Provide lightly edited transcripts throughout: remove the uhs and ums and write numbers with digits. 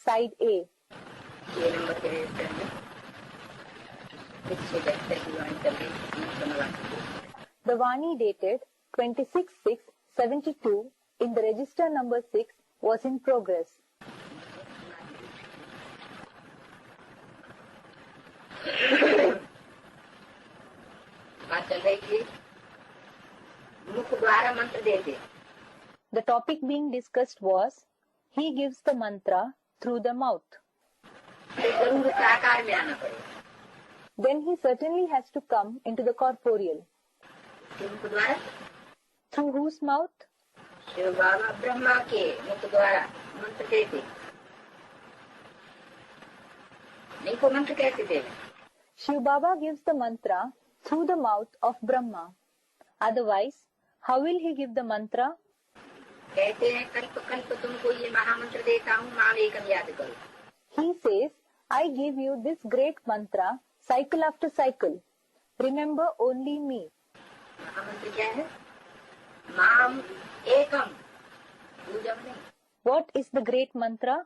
side A. ये number के register में 6 The Vani dated 26/6/72 in the register number 6 was in progress. बात चल रही थी मुख द्वारा मंत्र देते. The topic being discussed was he gives the mantra through the mouth. जरूर साकार में आना पड़ेगा. Then he certainly has to come into the corporeal. मुख द्वारा Through whose mouth? शिव बाबा ब्रह्मा के मुख द्वारा मंत्र देते. नहीं को मंत्र कैसे देवे? ShivBaba gives the mantra through the mouth of Brahma. Otherwise, how will he give the mantra? कहते हैं कल्प कल्प तुमको ये महामंत्र देता हूँ, माम एकम याद करो. He says, I give you this great mantra cycle after cycle. Remember only me. महामंत्र क्या है? माम एकम, दूजम नहीं. What is the great mantra?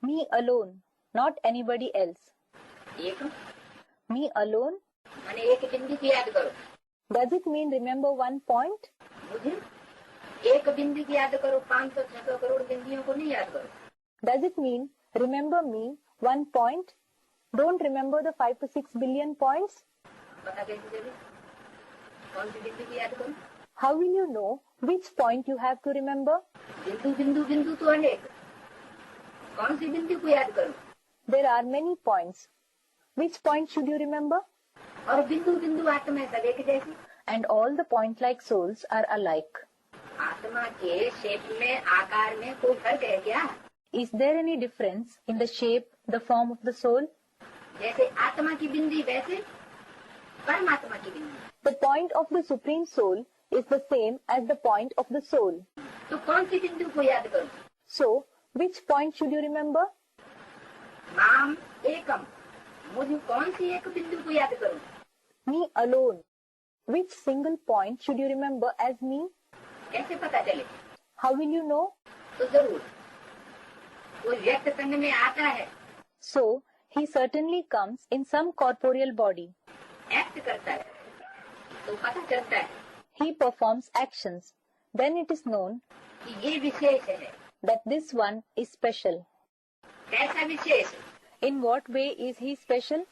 Me alone, not anybody else. Ekam Me alone? माने एक बिंदु की याद करो. Does it mean remember one point? मुझे एक बिंदु की याद करो, 500-600 करोड़ बिंदियों को नहीं याद करो. Does it mean remember me one point? Don't remember the 5 to 6 billion points? पता कैसे चले कौन सी बिंदु की याद करो? How will you know which point you have to remember? बिंदु बिंदु बिंदु तो अनेक, कौन सी बिंदु को याद करो? There are many points. Which point should you remember? और बिंदु बिंदु आत्मा सब एक जैसी. And all the point-like souls are alike. आत्मा के शेप में, आकार में कोई फर्क है क्या? Is there any difference in the shape, the form of the soul? जैसे आत्मा की बिंदी वैसे परमात्मा की बिंदी. The point of the Supreme Soul is the same as the point of the soul. तो कौन सी बिंदु को याद करो? So, which point should you remember? माम एकम, मुझे कौन सी एक बिंदु को याद करूं? Me alone. Which single point should you remember as me? कैसे पता चले? How will you know? तो जरूर वो व्यक्त संग में आता है, So, he certainly comes in some corporeal body. Act करता है, तो पता चलता है He performs actions. Then it is known कि ये विशेष है. that this one is special. कैसा विशेष? In what way is he special?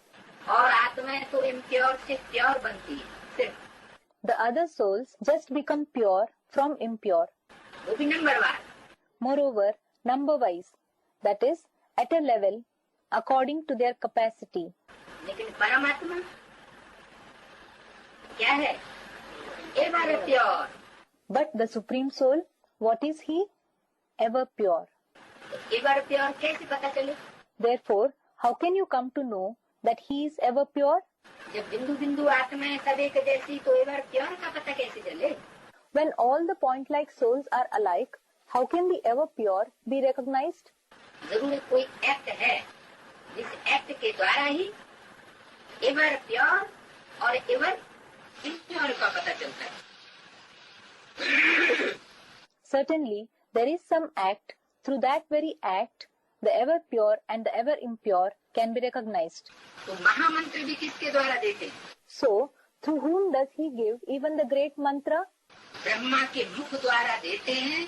और आत्मा तो इम्प्योर से प्योर बनती है, सिर्फ The other souls just become pure from impure. वो भी नंबरवार. Moreover, number-wise, that is, at a level according to their capacity. लेकिन परमात्मा क्या है? Ever pure. But the Supreme Soul, what is he? Ever pure. Ever pure कैसे पता चले? Therefore, how can you come to know that he is ever pure? जब बिंदु बिंदु आत्मा सब एक जैसी, तो एवर प्योर का पता कैसे चले? When all the point-like souls are alike, how can the ever pure be recognized? जरूर कोई एक्ट है, जिस एक्ट के द्वारा ही एवर प्योर और एवर इम्प्योर का पता चलता है. Certainly, there is some act. Through that very act, the ever pure and the ever impure can be recognized. तो महामंत्र भी किसके द्वारा देते हैं? So, through whom does he give even the great mantra? Brahma के मुख द्वारा देते हैं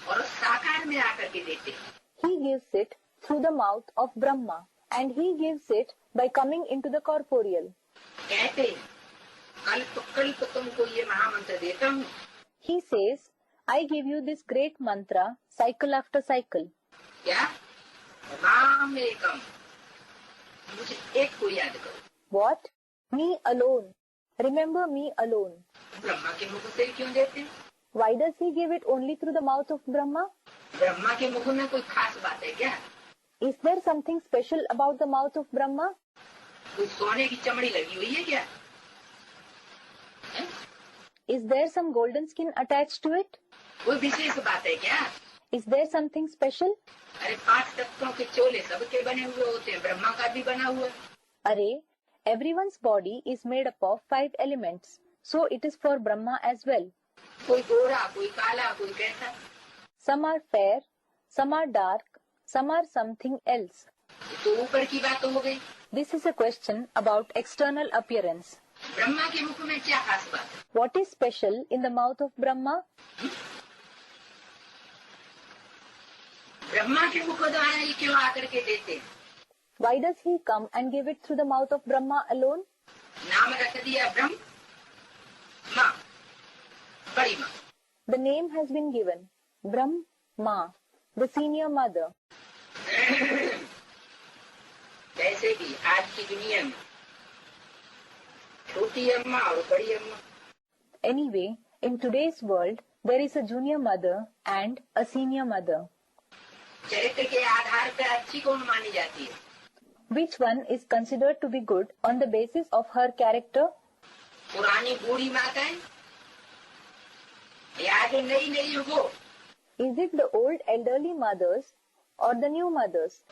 और साकार में आकर के देते हैं. He gives it through the mouth of Brahma, and he gives it by coming into the corporeal. कहते हैं कल्प कल्प तुमको ये महामंत्र देता हूँ. He says, I give you this great mantra cycle after cycle. क्या? माम एकम, मुझे एक को याद करो. What? Me alone. Remember me alone. Brahma के मुख से क्यों देते हैं? Why does he give it only through the mouth of Brahma? Brahma के मुख में कोई खास बात है क्या? Is there something special about the mouth of Brahma? कोई सोने की चमड़ी लगी हुई है क्या? Is there some golden skin attached to it? कोई विशेष बात है क्या? Is there something special? अरे 5 तत्वों के चोले सबके बने हुए होते हैं, ब्रह्मा का भी बना हुआ है. Array, everyone's body is made up of 5 elements, so it is for Brahma as well. कोई गोरा, कोई काला, कोई कैसा. Some are fair, some are dark, some are something else. तो ऊपर की बात हो गई। This is a question about external appearance. Brahma के मुख में क्या खास बात है? What is special in the mouth of Brahma? Brahma के मुख द्वारा ही क्यों आकर के देते हैं? Why does he come and give it through the mouth of Brahma alone? नाम रख दिया ब्रह्म माँ, बड़ी माँ। The name has been given Brahma, the senior mother. वैसे भी आज की दुनिया में छोटी अम्मा और बड़ी अम्मा। Anyway, in today's world, there is a junior mother and a senior mother. चरित्र के आधार पर अच्छी कौन मानी जाती है? Which one is considered to be good on the basis of her character? पुरानी बूढ़ी माताएं या जो नई नई वो? Is it the old elderly mothers or the new mothers?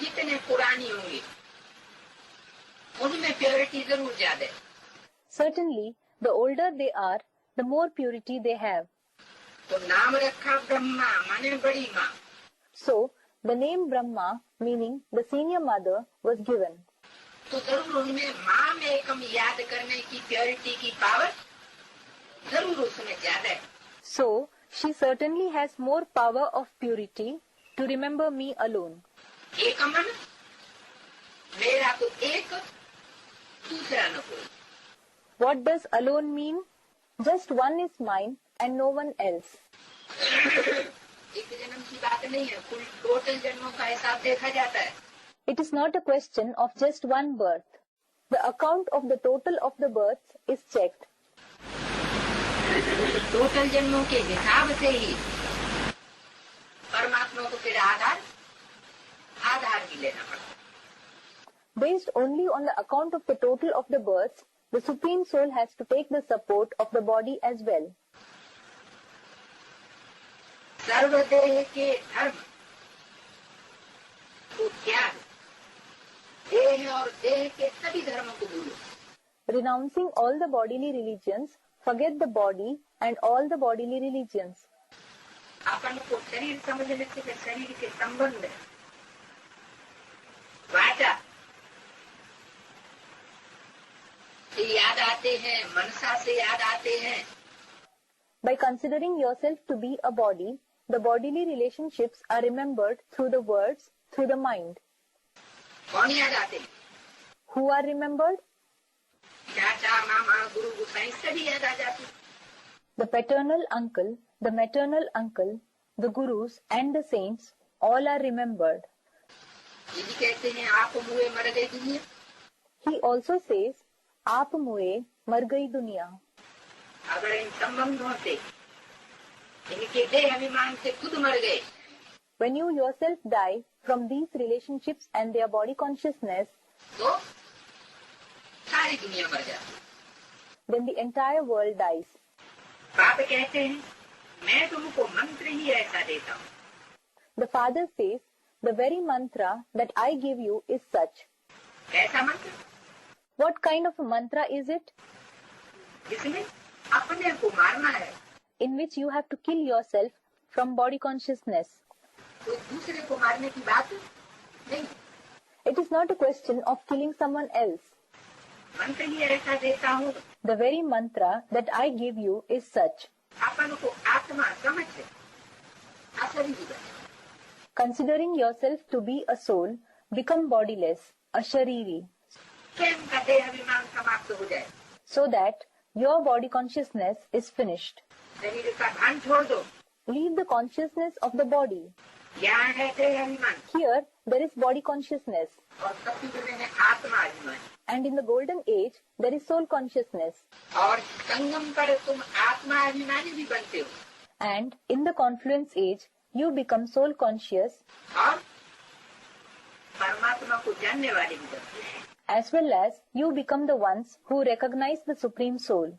जितने पुरानी होंगी उनमें प्योरिटी जरूर ज्यादा है। Certainly, the older they are, the more purity they have. तो नाम रखा ब्रह्मा माने बड़ी माँ। So, the name Brahma, meaning the senior mother, was given. तो जरूर उनमें माँ में कम याद करने की प्योरिटी की पावर जरूर उसमें ज्यादा है। So, she certainly has more power of purity to remember me alone. एक मन मेरा तो एक दूसरा न कोई। What does alone mean? Just one is mine and no one else. एक जन्म की बात नहीं है, कुल टोटल जन्मों का हिसाब देखा जाता है। It is not a question of just one birth. The account of the total of the births is checked. Total जन्मों के हिसाब से ही परमात्मा को फिर आधार भी लेना पड़ता। Based only on the account of the total of the births, the Supreme Soul has to take the support of the body as well. सर्वदेह के धर्म को त्याग, देह और देह के सभी धर्मों को भूलो। Renouncing all the bodily religions, forget the body and all the bodily religions. अपन को शरीर समझने से शरीर के संबंध वाचा से याद आते हैं, मनसा से याद आते हैं। By considering yourself to be a body, the bodily relationships are remembered through the words, through the mind. कौन याद आते हैं? Who are remembered? चाचा, मामा, गुरु, गुसाई सभी याद आ जाते हैं। The paternal uncle, the maternal uncle, the gurus and the saints, all are remembered. यदि कहते हैं आप मुए मर गई दुनिया। He also says, आप मुए मर गई दुनिया. अगर इन संबंधों से, इनके देह अभिमान से खुद मर गए, When you yourself die from these relationships and their body consciousness, तो सारी दुनिया मर जाती। then the entire world dies. बाप कहते हैं मैं तुमको मंत्र ही ऐसा देता हूँ। The father says, the very mantra that I give you is such. कैसा मंत्र? What kind of a mantra is it? जिसमें अपने को मारना है, In which you have to kill yourself from body consciousness. कोई दूसरे को मारने की बात नहीं। It is not a question of killing someone else. मंत्र ही ऐसा देता हूँ, The very mantra that I give you is such. अपन को आत्मा समझ से अशरीरी बने। Considering yourself to be a soul, become bodiless, a shariri, स्वयं का देह अभिमान समाप्त हो जाए। so that your body consciousness is finished. शरीर का भान छोड़ दो। Leave the consciousness of the body. यहाँ है देह अभिमान Here, there is body consciousness. और सतयुग में है आत्मा अभिमान। And in the golden age, there is soul consciousness. और संगम पर तुम आत्मा अभिमानी भी बनते हो। And in the confluence age, you become soul conscious और परमात्मा को जानने वाले भी बनते हो। as well as you become the ones who recognize the Supreme Soul.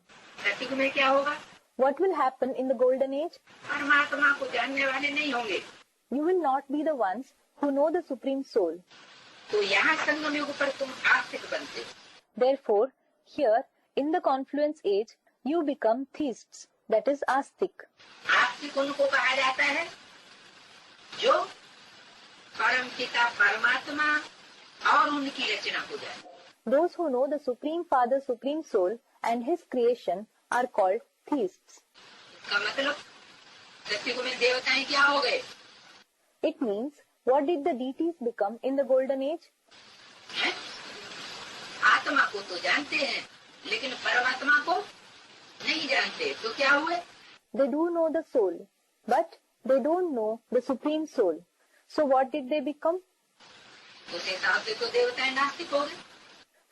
सतयुग में क्या होगा? What will happen in the golden age? परमात्मा को जानने वाले नहीं होंगे। You will not be the ones who know the Supreme Soul. तो यहाँ संगम युग पर तुम आस्तिक बनते हो। Therefore, here, in the confluence age, you become theists, that is astic. आस्तिक उनको कहा जाता है जो परम पिता परमात्मा और उनकी रचना हो जाए। Those who know the Supreme Father, Supreme Soul and His creation are called theists. इसका मतलब सत्युग में देवताएं क्या हो गए? It means, what did the deities become in the golden age? हैं? आत्मा को तो जानते हैं, लेकिन परमात्मा को नहीं जानते, तो क्या हुए? They do know the soul, but they don't know the Supreme Soul. So what did they become? उस हिसाब से तो देवताएं नास्तिक हो गए।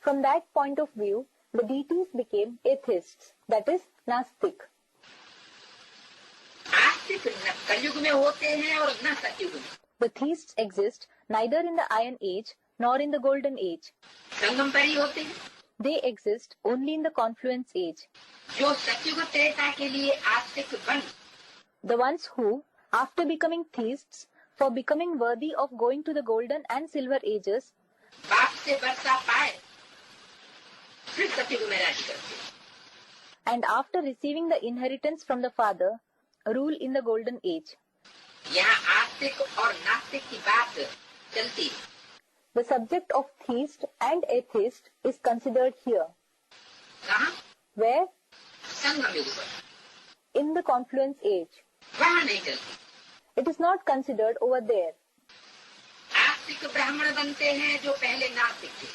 From that point of view, the deities became atheists, that is, Nastic. आस्तिक न कलयुग में होते हैं और न सतयुग में। The theists exist neither in the Iron Age nor in the Golden Age. संगम पर ही होते हैं। They exist only in the Confluence Age. जो सतयुग त्रेता के लिए आस्तिक बन, The ones who, after becoming theists, for becoming worthy of going to the Golden and Silver Ages, बाप से वर्षा पाए, फिर सतयुग में राज करते हैं। and after receiving the inheritance from the Father, rule in the Golden Age. यहाँ आस्तिक और नास्तिक की बात चलती है। The subject of theist and atheist is considered here. कहाँ? Where? संगम युग पर, In the Confluence Age. वहाँ नहीं चलती। It is not considered over there. आस्तिक ब्राह्मण बनते हैं जो पहले नास्तिक थे।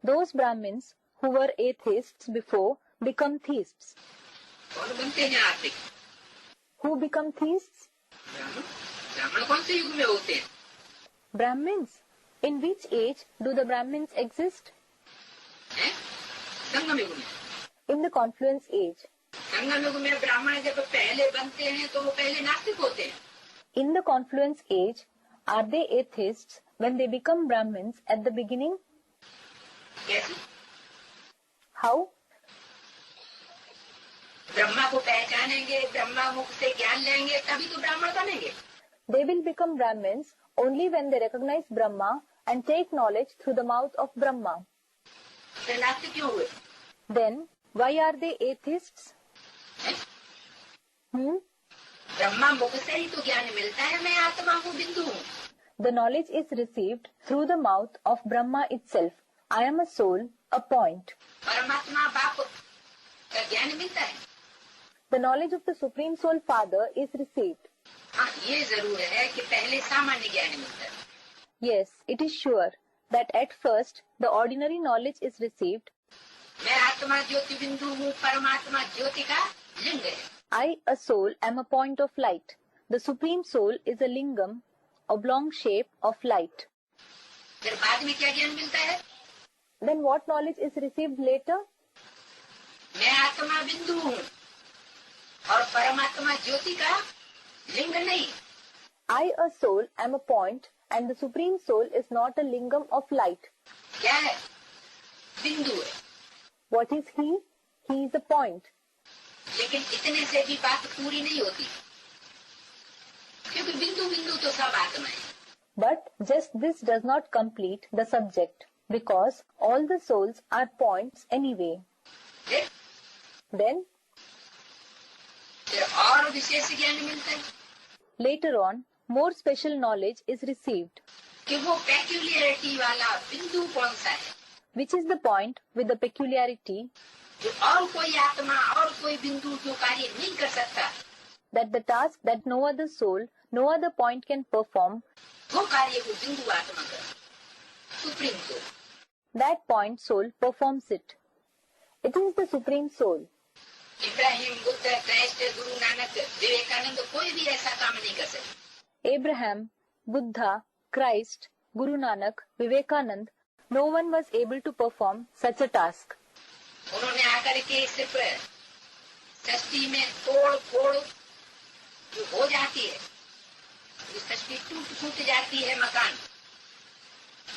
Those Brahmins who were atheists before become theists. कौन बनते हैं आस्तिक? Who become theists? ब्राह्मण। ब्राह्मण कौन से युग में होते हैं? Brahmins. In which age do the Brahmins exist? हैं? संगम युग में। In the Confluence Age. संगम युग में ब्राह्मण जब पहले बनते हैं तो वो पहले नास्तिक होते हैं। In the Confluence Age, are they atheists when they become Brahmins at the beginning? कैसे? How? ब्रह्मा को पहचानेंगे, ब्रह्मा मुख से ज्ञान लेंगे, तभी तो ब्राह्मण बनेंगे। They will become Brahmins only when they recognize Brahma and take knowledge through the mouth of Brahma. फिर नास्तिक क्यों हुए? Then, why are they atheists? Brahma मुख से ही तो ज्ञान मिलता है, मैं आत्मा हूँ, बिंदु हूँ। The knowledge is received through the mouth of Brahma itself. I am a soul, a point. परमात्मा बाप का ज्ञान मिलता है। The knowledge of the Supreme Soul Father is received. हाँ, ये जरूर है कि पहले सामान्य ज्ञान मिलता है। Yes, it is sure that at first the ordinary knowledge is received. मैं आत्मा ज्योति बिंदु हूँ, परमात्मा ज्योति का लिंग है। I, a soul, am a point of light. The Supreme Soul is a lingam, oblong shape of light. फिर बाद में क्या ज्ञान मिलता है? Then what knowledge is received later? मैं आत्मा बिंदु हूँ और परमात्मा ज्योति का लिंग नहीं। I, a soul, am a point and the Supreme Soul is not a lingam of light. क्या है? बिंदु है। What is he? He is a point. लेकिन इतने से भी बात पूरी नहीं होती, क्योंकि बिंदु बिंदु तो सब आत्मा है। But just this does not complete the subject because all the souls are points anyway. Then, फिर और विशेष ज्ञान मिलता है later on, more special knowledge is received. कि वो पेक्यूलियरिटी वाला बिंदु कौन सा है, Which is the point with the peculiarity जो और कोई आत्मा और कोई बिंदु जो कार्य नहीं कर सकता, that the task that no other soul, no other point can perform, वो कार्य को बिंदु आत्मा कर, supreme soul. that point soul performs it. It is the Supreme Soul. Ibrahim, Buddha, Christ, Guru Nanak, Vivekananda कोई भी ऐसा काम नहीं कर सकते। Abraham, Buddha, Christ, Guru Nanak, Vivekanand, no one was able to perform such a task. उन्होंने आकर के सिर्फ सृष्टि में तोड़ फोड़ जो हो जाती है, जो सृष्टि टूट फूट जाती है मकान,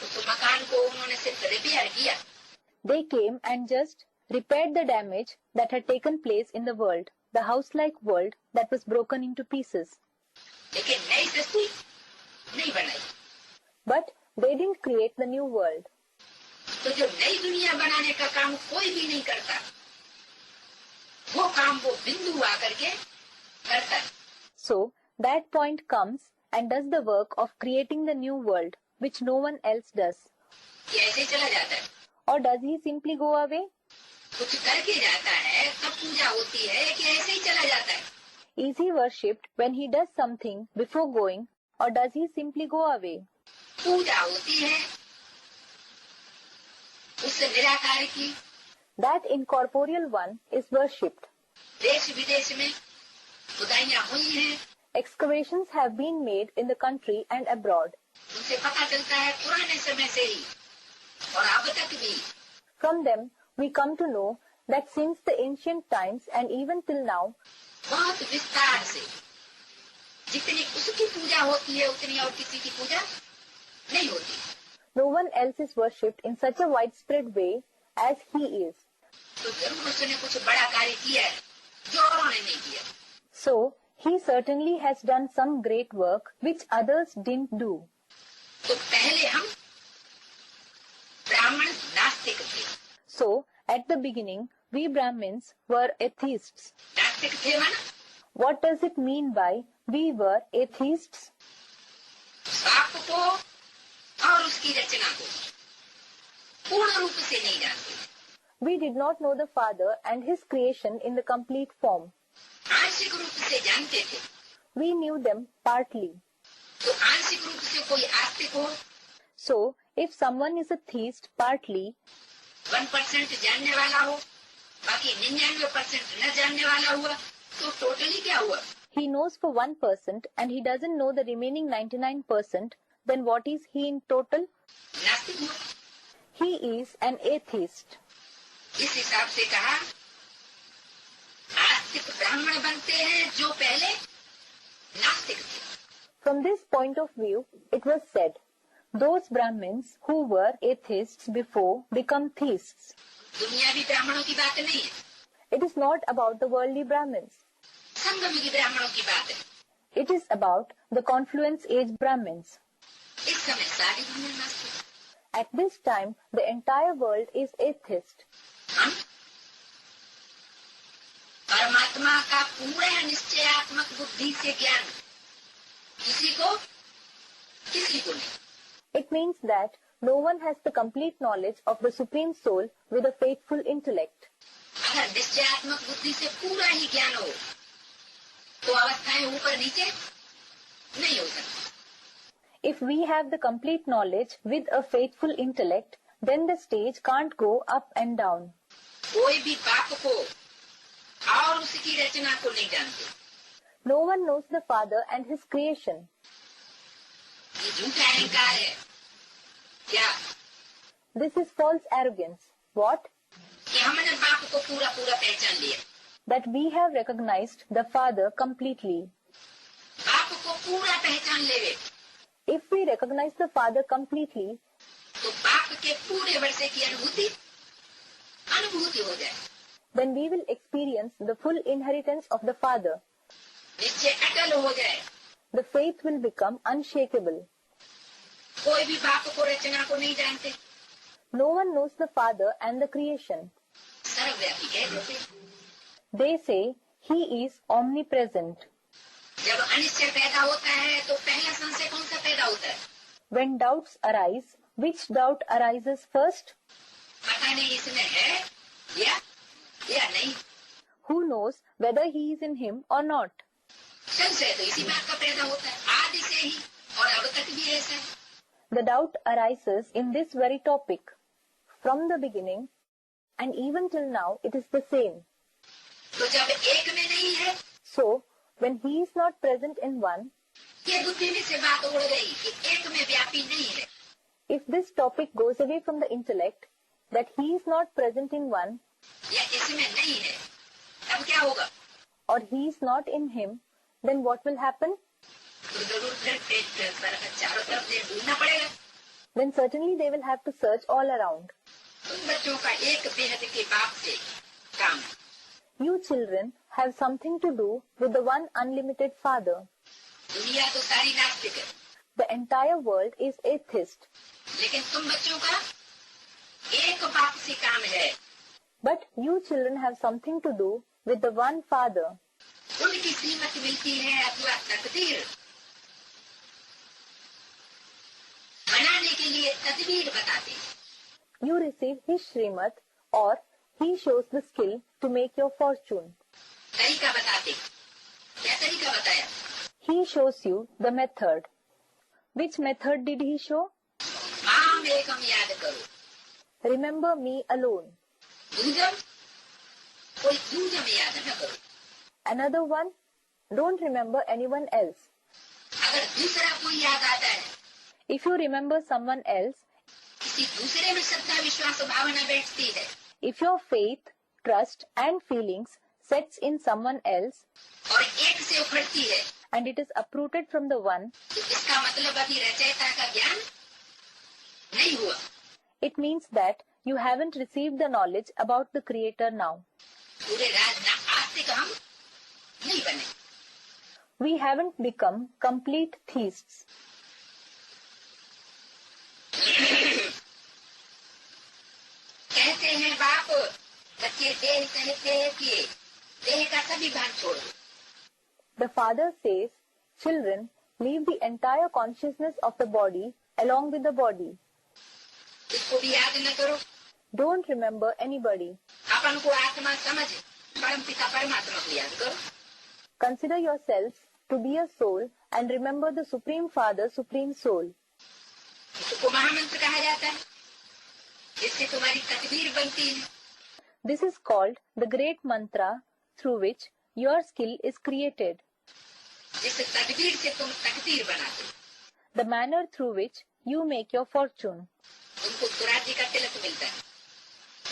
उस मकान को उन्होंने सिर्फ रिपेयर किया। They came and just repaired the damage that had taken place in the world, the house-like world that was broken into pieces. लेकिन नई सृष्टि नहीं बनाई। But they didn't create the new world. तो जो नई दुनिया बनाने का काम कोई भी नहीं करता, वो काम वो बिंदु आकर के करता है। So that point comes and does the work of creating the new world, which no one else does. ये ऐसे ही चला जाता है, Or does he simply go away? कुछ करके जाता है तब पूजा होती है कि ऐसे ही चला जाता है? Is he worshipped when he does something before going, or does he simply go away? पूजा होती है उस निराकार की, That incorporeal one is worshipped. देश विदेश में खुदाइयाँ हुई हैं, Excavations have been made in the country and abroad. उनसे पता चलता है पुराने समय से ही और अब तक भी From them, we come to know that since the ancient times and even till now, बहुत विस्तार से जितनी उसकी पूजा होती है उतनी और किसी की पूजा नहीं होती। no one else is worshipped in such a widespread way as he is. तो जरूर उसने कुछ बड़ा कार्य किया है जो औरों ने नहीं किया। So, he certainly has done some great work which others didn't do. तो पहले हम ब्राह्मण नास्तिक थे। So, at the beginning, we Brahmins were atheists. नास्तिक थे माना What does it mean by we were atheists? बाप को और उसकी रचना को पूर्ण रूप से नहीं जानते, We did not know the Father and His creation in the complete form. आंशिक रूप से जानते थे। We knew them partly. तो आंशिक रूप से कोई आस्तिक हो, So, if someone is a theist partly, 1% जानने वाला हो, बाकी 99% न जानने वाला हुआ, तो टोटली क्या हुआ? he knows for 1% and he doesn't know the remaining 99%, then what is he in total? नास्तिक हुआ। He is an atheist. इस हिसाब से कहा आस्तिक ब्राह्मण बनते हैं जो पहले नास्तिक थे। From this point of view, it was said, those Brahmins who were atheists before become theists. दुनियावी ब्राह्मणों की बात नहीं है, It is not about the worldly Brahmins. संगमी ब्राह्मणों की बात है। It is about the confluence age Brahmins. इस समय सारी दुनिया नास्तिक है। At this time, the entire world is atheist. हम परमात्मा का पूरा निश्चयात्मक बुद्धि से ज्ञान किसी को नहीं। It means that no one has the complete knowledge of the Supreme Soul with a faithful intellect. अगर निश्चयात्मक बुद्धि से पूरा ही ज्ञान हो तो अवस्थाएं ऊपर नीचे नहीं हो सकती। If we have the complete knowledge with a faithful intellect, then the stage can't go up and down. कोई भी बाप को और उसकी रचना को नहीं जानते। No one knows the Father and His creation. ये झूठा अहंकार है। क्या? This is false arrogance. What? कि हमने बाप को पूरा पहचान लिया। That we have recognized the Father completely. बाप को पूरा पहचान लेवे If we recognize the Father completely, तो बाप के पूरे वर्षे की अनुभूति हो जाए। then we will experience the full inheritance of the Father. निश्चय अटल हो जाए। The faith will become unshakable. कोई भी बाप को रचना को नहीं जानते, No one knows the Father and the creation. सर्वव्यापी कह देते। They say He is omnipresent. जब अनिश्चय पैदा होता है तो पहला संशय कौन सा पैदा होता है? When doubts arise, which doubt arises first? पता नहीं इसमें है या नहीं। Who knows whether He is in him or not? संशय तो इसी बात का पैदा होता है आदि से ही, और अब तक भी ऐसा है। The doubt arises in this very topic. From the beginning, and even till now, it is the same. तो जब एक में नहीं है, So, when He is not present in one, ये बुद्धि में से बात उड़ गई कि एक में व्यापी नहीं है। if this topic goes away from the intellect, that He is not present in one, या इसमें नहीं है, तब क्या होगा? or He is not in him, then what will happen? तो जरूर फिर चारों तरफ से ढूंढना पड़ेगा। Then certainly they will have to search all around. उन बच्चों का एक बेहद के बाप से काम है। You children have something to do with the one unlimited Father. दुनिया तो सारी नास्तिक है, The entire world is atheist. लेकिन तुम बच्चों का एक बाप से काम है। But you children have something to do with the one Father. उनकी कीमत मिलती है अथवा तकदीर, लिए तदबीर बताते हैं। You receive his Srimad or he shows the skill to make your fortune. तरीका बताते। क्या तरीका बताया? He shows you the method. Which method did he show? माम एकम याद करो। Remember me alone. दूजम, कोई दूजम याद न करो। Another one, don't remember anyone else. अगर दूसरा कोई याद आता है, If you remember someone else, किसी दूसरे में श्रद्धा विश्वास भावना बैठती है if your faith, trust and feelings sets in someone else और एक से उखड़ती है, and it is uprooted from the one, तो इसका मतलब अभी रचयिता का ज्ञान नहीं हुआ। it means that you haven't received the knowledge about the Creator now. पूरे राज आस्तिक हम नहीं बने। We haven't become complete theists. कहते हैं बाप, बच्चे देह सहित देह किए, देह का सभी भाग छोड़ दो। The father says, children, leave the entire consciousness of the body along with the body. इसको भी याद न करो। Don't remember anybody. अपन को आत्मा समझ परम पिता परमात्मा को याद करो। Consider yourselves to be a soul and remember the Supreme Father, Supreme Soul. इसको महामंत्र कहा जाता है, जिससे तुम्हारी तकदीर बनती है। This is called the great mantra through which your skill is created. जिस तकदीर से तुम तकदीर बनाते हो, The manner through which you make your fortune. तुमको स्वराज्य का तिलक मिलता है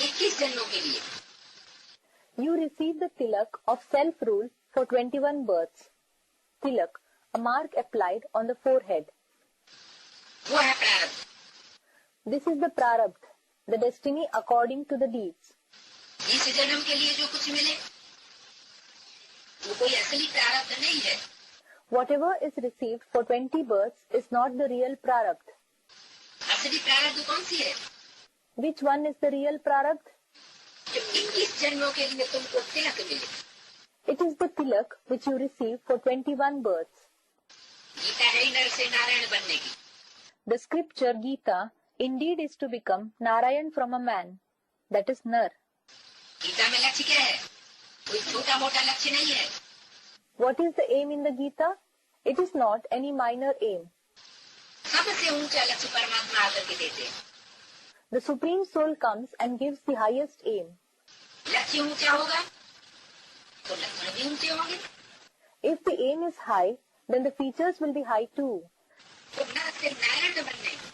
21 जन्मों के लिए। You receive the tilak of self-rule for 21 births. Tilak, a mark applied on the forehead. वो है प्रारब्ध। This is the prarabdha, the destiny according to the deeds. इस जन्म के लिए जो कुछ मिले, वो कोई असली प्रारब्ध नहीं है। Whatever is received for 20 births is not the real prarabdha. असली प्रारब्ध कौन सी है? Which one is the real prarabdha? जो 21 जन्मों के लिए तुमको तिलक मिले। It is the tilak which you receive for 21 births. Gita है नर से नारायण बनने की। The scripture Gita indeed is to become Narayan from a man, that is Nar. Gita में लक्ष्य क्या है? कोई छोटा मोटा लक्ष्य नहीं है। What is the aim in the Gita? It is not any minor aim. सबसे ऊंचा लक्ष्य परमात्मा आकर के देते हैं। The Supreme Soul comes and gives the highest aim. लक्ष्य ऊंचा होगा तो लक्षण भी ऊंचे होंगे। If the aim is high, then the features will be high too. तो नर से नारायण बनने की,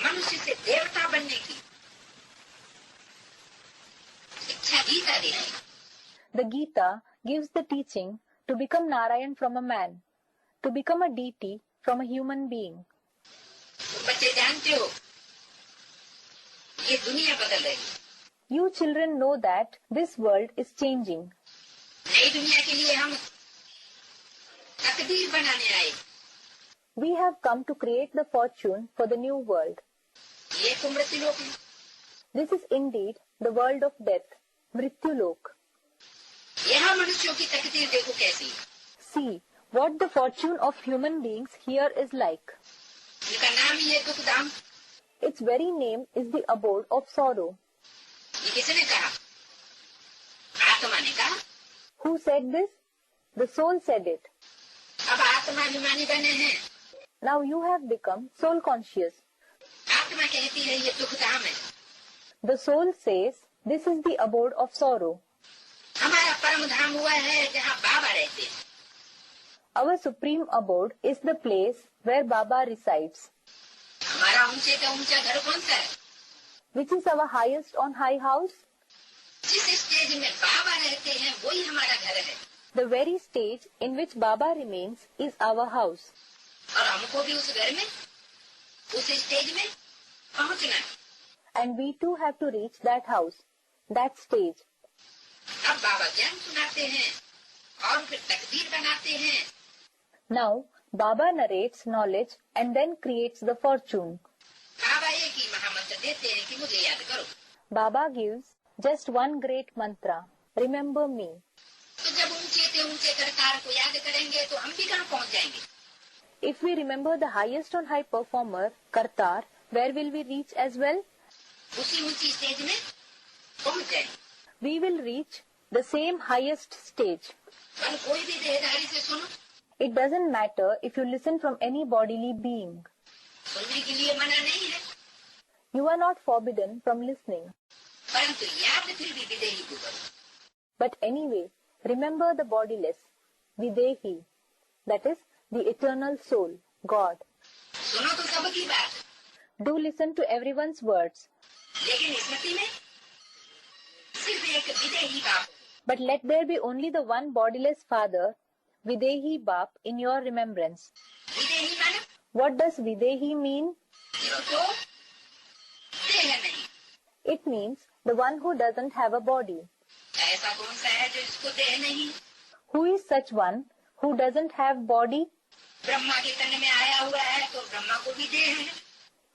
मनुष्य से देवता बनने की शिक्षा गीता देती है। The Gita gives the teaching to become Narayan from a man, to become a deity from a human being. तुम बच्चे जानते हो, ये दुनिया बदल रही है। You children know that this world is changing. नई दुनिया के लिए हम तकदीर बनाने आए। We have come to create the fortune for the new world. ये तो मृत्युलोक है। This is indeed the world of death, Mrityulok. यहाँ मनुष्यों की तकदीर देखो कैसी। See what the fortune of human beings here is like. इनका नाम ही है दुखधाम। Its very name is the abode of sorrow. ये किसने कहा? आत्मा ने कहा। Who said this? The soul said it. अब आत्माभिमानी बने हैं। Now you have become soul conscious. आत्मा कहती है ये दुखधाम है। The soul says, this is the abode of sorrow. हमारा परम धाम हुआ है जहाँ बाबा रहते हैं। Our supreme abode is the place where Baba resides. हमारा ऊंचे का ऊंचा घर कौन सा है? Which is our highest on high house? जिस स्टेज में बाबा रहते हैं वही हमारा घर है। The very stage in which Baba remains is our house. और हमको भी उस घर में, उस स्टेज में पहुंचना है। And we too have to reach that house, that stage. अब बाबा ज्ञान सुनाते हैं और फिर तकदीर बनाते हैं। Now, Baba narrates knowledge and then creates the fortune. बाबा एक ही महामंत्र देते हैं कि मुझे याद करो। Baba gives just one great mantra, remember me. तो जब ऊंचे से ऊंचे करतार को याद करेंगे तो हम भी कहाँ पहुँच जाएंगे? If we remember the highest on high performer, Kartar, where will we reach as well? उसी ऊंची स्टेज में पहुंच जाए। We will reach the same highest stage. पर कोई भी देहधारी से सुनो, It doesn't matter if you listen from any bodily being. सुनने के लिए मना नहीं है, You are not forbidden from listening. परंतु याद फिर भी विदेही को करो। But anyway, remember the bodiless, Videhi, that is, the eternal soul, God. सुनो तो सबकी बात, Do listen to everyone's words, लेकिन स्मृति में सिर्फ एक विदेही बाप। but let there be only the one bodiless Father, Videhi Bap, in your remembrance. विदेही माने What does Videhi mean? जिसको देह नहीं। It means the one who doesn't have a body. ऐसा कौन सा है जो इसको देह नहीं? Who is such one who doesn't have body? Brahma के तन में आया हुआ है तो ब्रह्मा को भी देह है।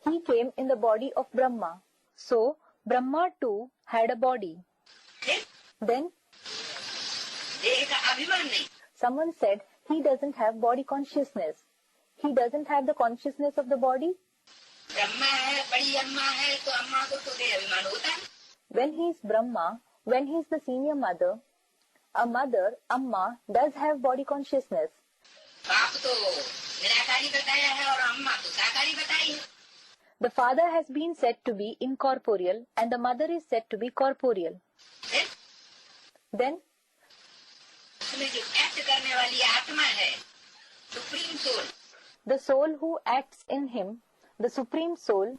He came in the body of Brahma. So, Brahma too had a body. फिर Then, देह का अभिमान नहीं। someone said he doesn't have body consciousness. He doesn't have the consciousness of the body. Brahma है, बड़ी अम्मा है, तो अम्मा को तो देह अभिमान होता है। When he is Brahma, when he is the senior mother, a mother, Amma, does have body consciousness. बाप तो निराकारी बताया है और अम्मा तो साकारी बताई है। The father has been said to be incorporeal and the mother is said to be corporeal. फिर Then, उसमें जो एक्ट करने वाली आत्मा है, supreme soul, the soul who acts in him, the supreme soul,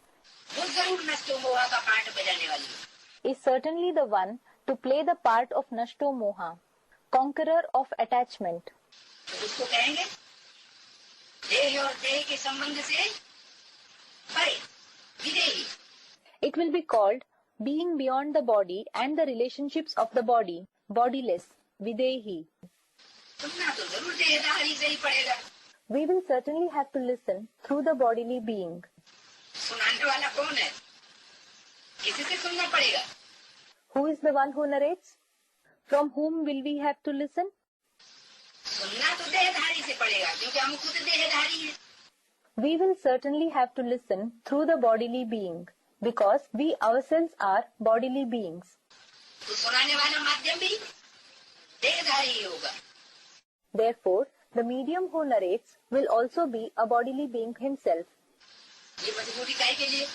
वो जरूर नष्टो मोहा का पाठ बजाने वाली है। is certainly the one to play the part of Nashto Moha, conqueror of attachment. तो उसको कहेंगे देह और देह के संबंध से परे विदेही। It will be called being beyond the body and the relationships of the body, bodiless, Videhi. सुनना तो जरूर देहधारी से ही पड़ेगा। We will certainly have to listen through the bodily being. सुनाने वाला कौन है? किसी से सुनना पड़ेगा। Who is the one who narrates? From whom will we have to listen? सुनना तो देहधारी से पड़ेगा क्योंकि हम खुद देहधारी हैं। We will certainly have to listen through the bodily being because we ourselves are bodily beings. तो सुनाने वाला माध्यम भी देहधारी ही होगा। Therefore, the medium who narrates will also be a bodily being himself. ये मजबूरी काहे के लिए?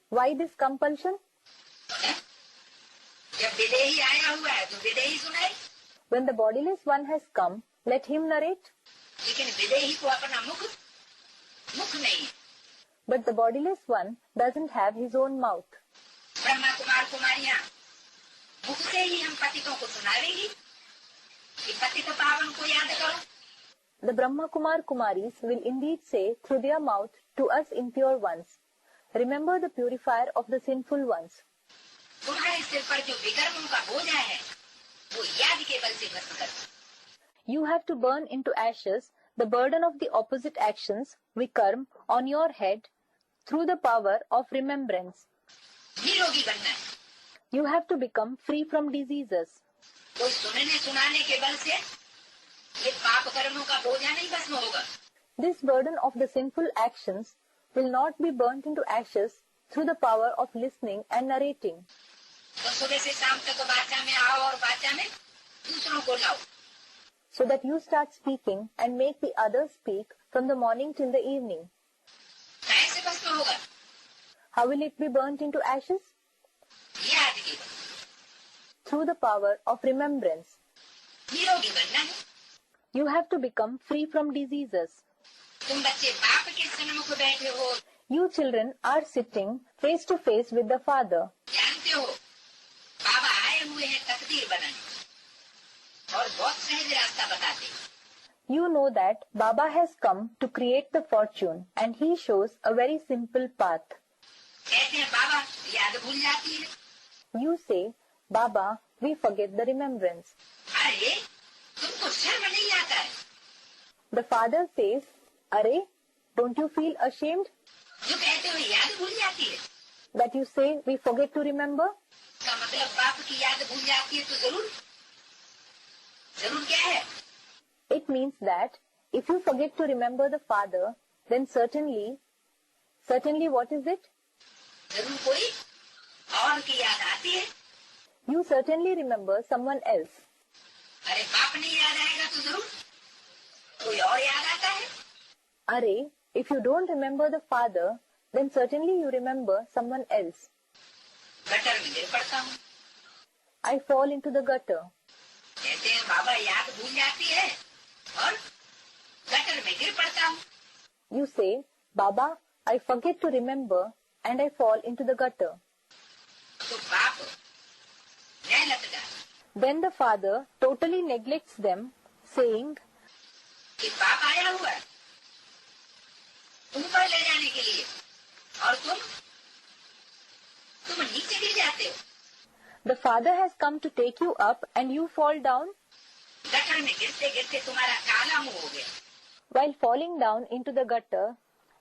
Why this compulsion? है? जब विदेही आया हुआ है तो विदेही सुनाए, When the bodiless one has come, let him narrate. लेकिन विदेही को अपना मुख नहीं। But the bodiless one doesn't have his own mouth. Brahma Kumar कुमारियां मुख से ही हम पतितों को सुनावेंगी कि पतित पावन को याद करो। The Brahma Kumar Kumaris will indeed say through their mouth to us impure ones, remember the purifier of the sinful ones. तुम्हारे सिर पर जो विकर्मों का बोझा है वो याद के बल से भस्म कर। You have to burn into ashes the burden of the opposite actions, vikarm, on your head through the power of remembrance. निरोगी बनना है। You have to become free from diseases. तो सुनने सुनाने के बल से ये पाप कर्मों का बोझा नहीं भस्म होगा। This burden of the sinful actions will not be burnt into ashes through the power of listening and narrating. तो सुबह से शाम तक वाचा में आओ और वाचा में दूसरों को लाओ। So that you start speaking and make the others speak from the morning till the evening. कैसे भस्म होगा? How will it be burnt into ashes? याद के बल। Through the power of remembrance. निरोगी बनना है। You have to become free from diseases. तुम बच्चे बाप के सन्मुख बैठे हो, You children are sitting face to face with the Father. जानते हो बाबा आए हुए हैं तकदीर बनाने और बहुत सहज रास्ता बताते हैं। You know that Baba has come to create the fortune and he shows a very simple path. कहते हैं बाबा याद भूल जाती है। You say, Baba, we forget the remembrance. अरे तुमको शर्म नहीं आता है? The Father says, Arey, don't you feel ashamed जो कहते हो याद भूल जाती है, that you say we forget to remember? इसका मतलब बाप की याद भूल जाती है तो जरूर क्या है? It means that if you forget to remember the Father, then certainly what is it? जरूर कोई और की याद आती है। You certainly remember someone else. अरे बाप नहीं याद आएगा तो जरूर कोई और याद आता है। अरे, if you don't remember the father, then certainly you remember someone else. Gutter में गिर पड़ता हूँ। I fall into the gutter. कहते हैं बाबा याद भूल जाती है और गटर में गिर पड़ता हूँ। You say, Baba, I forget to remember and I fall into the gutter. तो बाप नहीं लगता। Then the father totally neglects them, saying, कि बाप आया हुआ है तुम पर ले जाने के लिए और तुम नीचे गिर जाते हो। The father has come to take you up and you fall down. Gutter में गिरते गिरते तुम्हारा काला मुंह हो गया। While falling down into the gutter,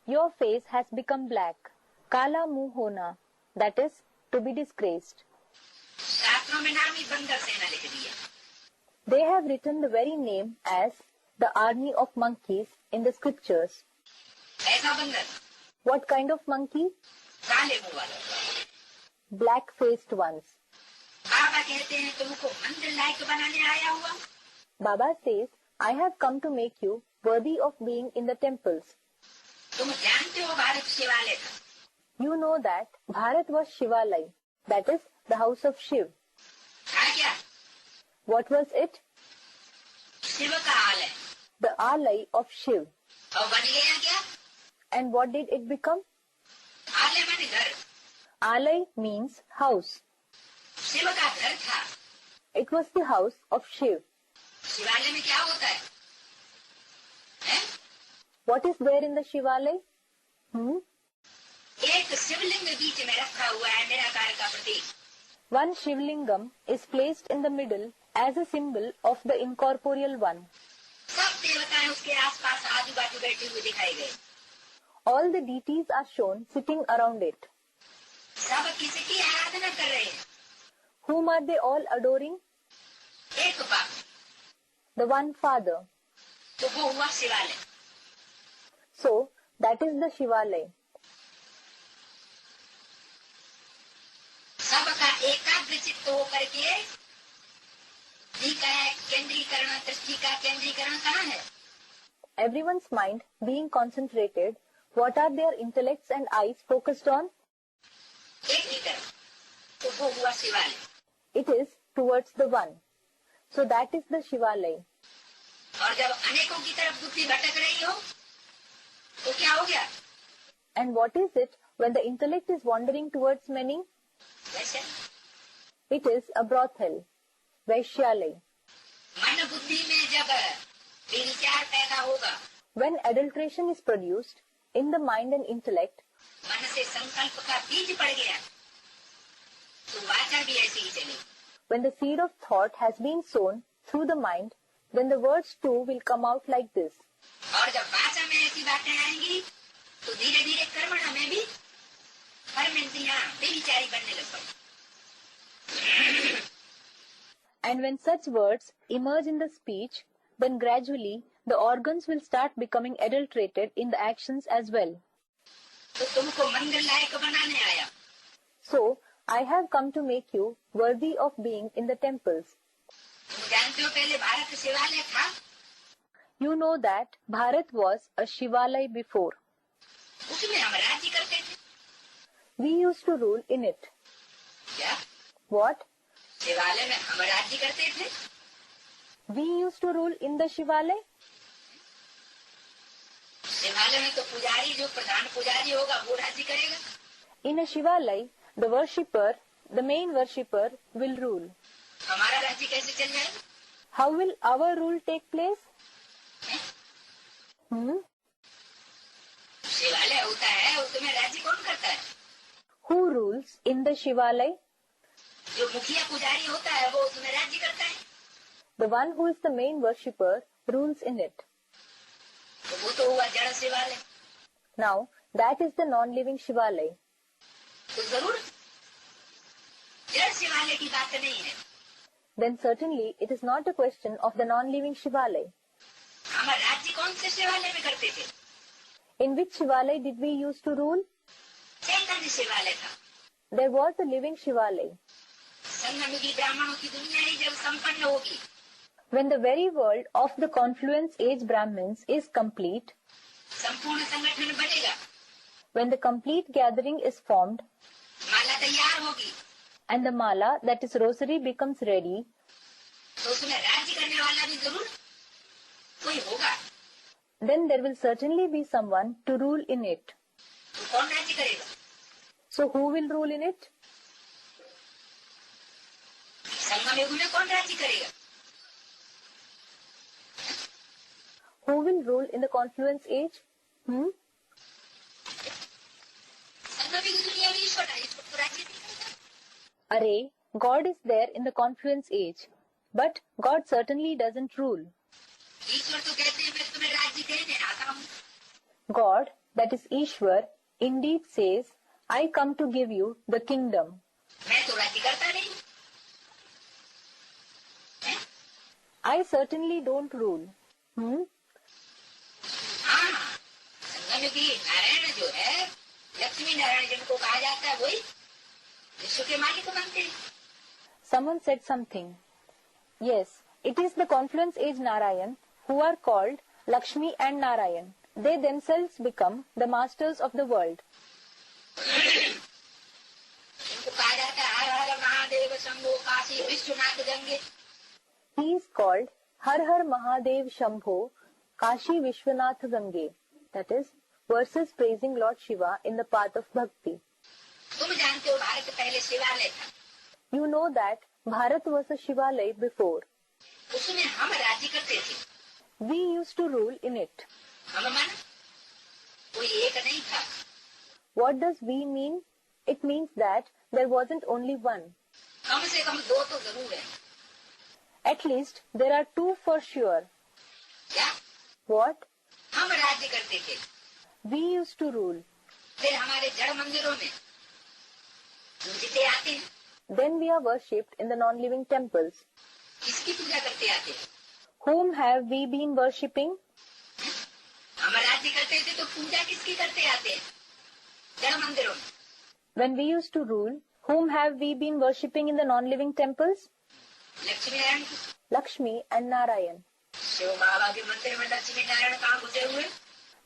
your face has become black. Kala muh hona, that is, to be disgraced. शास्त्रों में नाम ही बंदर सेना लिख दिया। They have written the very name as the army of monkeys in the scriptures. ऐसा बंदर। What kind of monkey? काले मुंह वाला। Black-faced ones. बाबा कहते हैं तुमको मंदिर लायक बनाने आया हुआ। Baba says, I have come to make you worthy of being in the temples. तुम जानते हो भारत शिवालय था। You know that Bharat was Shivalay, that is, the house of Shiv. था क्या? What was it? शिव का आलय। The alay of Shiv. और बन गया क्या? And what did it become? आलय माने घर। Alay means house. शिव का घर था। It was the house of Shiv. शिवालय में क्या होता है? हैं? What is there in the Shivalay? एक शिवलिंग बीच में रखा हुआ है निराकार का प्रतीक। One Shivlingam is placed in the middle as a symbol of the incorporeal one. सब देवताएं उसके आसपास आजू बाजू बैठे हुए दिखाई गए। All the deities are shown sitting around it. सब किसकी आराधना कर रहे हैं? Whom are they all adoring? एक बाप। The one Father. तो वो हुआ शिवालय। So, that is the Shivalay. सबका एकाग्र चित्त होकर के केंद्रीकरण दृष्टि का केंद्रीकरण कहाँ है? Everyone's mind being concentrated, what are their intellects and eyes focused on? एक ही तरफ। तो वो हुआ शिवालय। It is towards the one. So that is the Shivalay. और जब अनेकों की तरफ बुद्धि भटक रही हो तो क्या हो गया? And what is it when the intellect is wandering towards many? वैसे It is a brothel, Vaishyalay. मन बुद्धि में जब विचार पैदा होगा, When adulteration is produced in the mind and intellect, मन से संकल्प का बीज पड़ गया तो वाचा भी ऐसे ही चलेगी। when the seed of thought has been sown through the mind, then the words too will come out like this. और जब वाचा में ऐसी बातें आएंगी तो धीरे धीरे कर्मण में भी कर्मेंद्रियां बेविचारी बनने लग पड़ी। And when such words emerge in the speech, then gradually the organs will start becoming adulterated in the actions as well. तो तुमको मंदिर लायक बनाने आया। So, I have come to make you worthy of being in the temples. तुम जानते हो पहले भारत शिवालय था। You know that Bharat was a Shivalay before. उसमें हम राज्य करते थे। We used to rule in it. क्या? What? शिवालय में हम राज्य करते थे। We used to rule in the Shivalay? शिवालय में तो पुजारी जो प्रधान पुजारी होगा वो राज्य करेगा। In a Shivalay, the worshipper, the main worshipper, will rule. हमारा राज्य कैसे चल जाएगा? How will our rule take place? शिवालय होता है उसमें राज्य कौन करता है? Who rules in the Shivalay? जो मुखिया पुजारी होता है वो उसमें राज्य करता है। The one who is the main worshipper rules in it. तो वो तो हुआ जड़ शिवालय। Now, that is the non-living Shivalay. तो जरूर जड़ शिवालय की बात नहीं है। Then certainly it is not a question of the non-living Shivalay. हम राज्य कौन से शिवालय में करते थे? In which Shivalaya did we used to rule? चैतन्य शिवालय था। There was a living Shivalaya. संगमयुगी ब्राह्मणों की दुनिया ही जब संपन्न होगी, When the very world of the confluence age Brahmins is complete, संपूर्ण संगठन बनेगा, when the complete gathering is formed, माला तैयार होगी, and the mala, that is rosary, becomes ready, तो उसमें राज्य करने वाला भी जरूर कोई होगा। then there will certainly be someone to rule in it. तो कौन राज्य करेगा? So who will rule in it? संगम युग में कौन राज्य करेगा? Who will rule in the confluence age? संगम युग की दुनिया में ईश्वर है, ईश्वर तो राज्य नहीं करेगा। Array, God is there in the confluence age, but God certainly doesn't rule. ईश्वर तो कहते हैं मैं तुम्हें राज्य देने आता हूँ। God, that is Ishwar, indeed says, I come to give you the kingdom. मैं तो राज्य करता नहीं। I certainly don't rule. हाँ, संगम युगी नारायण जो है, लक्ष्मी नारायण जिनको कहा जाता है, वही विश्व के मालिक बनते हैं। Someone said something. Yes, it is the confluence age Narayan who are called Lakshmi and Narayan. They themselves become the masters of the world. इनको कहा जाता है हर हर Mahadev Shambho Kashi Vishwanath Gange. He is called Har Har Mahadev Shambho Kashi Vishwanath Gange. That is, verses praising Lord Shiva in the path of bhakti. तुम जानते हो भारत पहले शिवालय था, You know that Bharat was a Shivalaya before. उसमें हम राज्य करते थे। We used to rule in it. हम माना कोई एक नहीं था, What does we mean? It means that there wasn't only one. कम से कम दो तो जरूर है। At least there are two for sure. क्या? What? हम राज्य करते थे, We used to rule. फिर हमारे जड़ मंदिरों में पूजते आते हैं। Then we are worshipped in the non-living temples. किसकी पूजा करते आते हैं? Whom have we been worshipping? हम राज्य करते थे तो पूजा किसकी करते आते हैं? जड़ मंदिरों में। When we used to rule, whom have we been worshipping in the non-living temples? Lakshmi Narayan की। Lakshmi and Narayan. शिव बाबा के मंदिर में लक्ष्मी नारायण कहाँ घुसे हुए?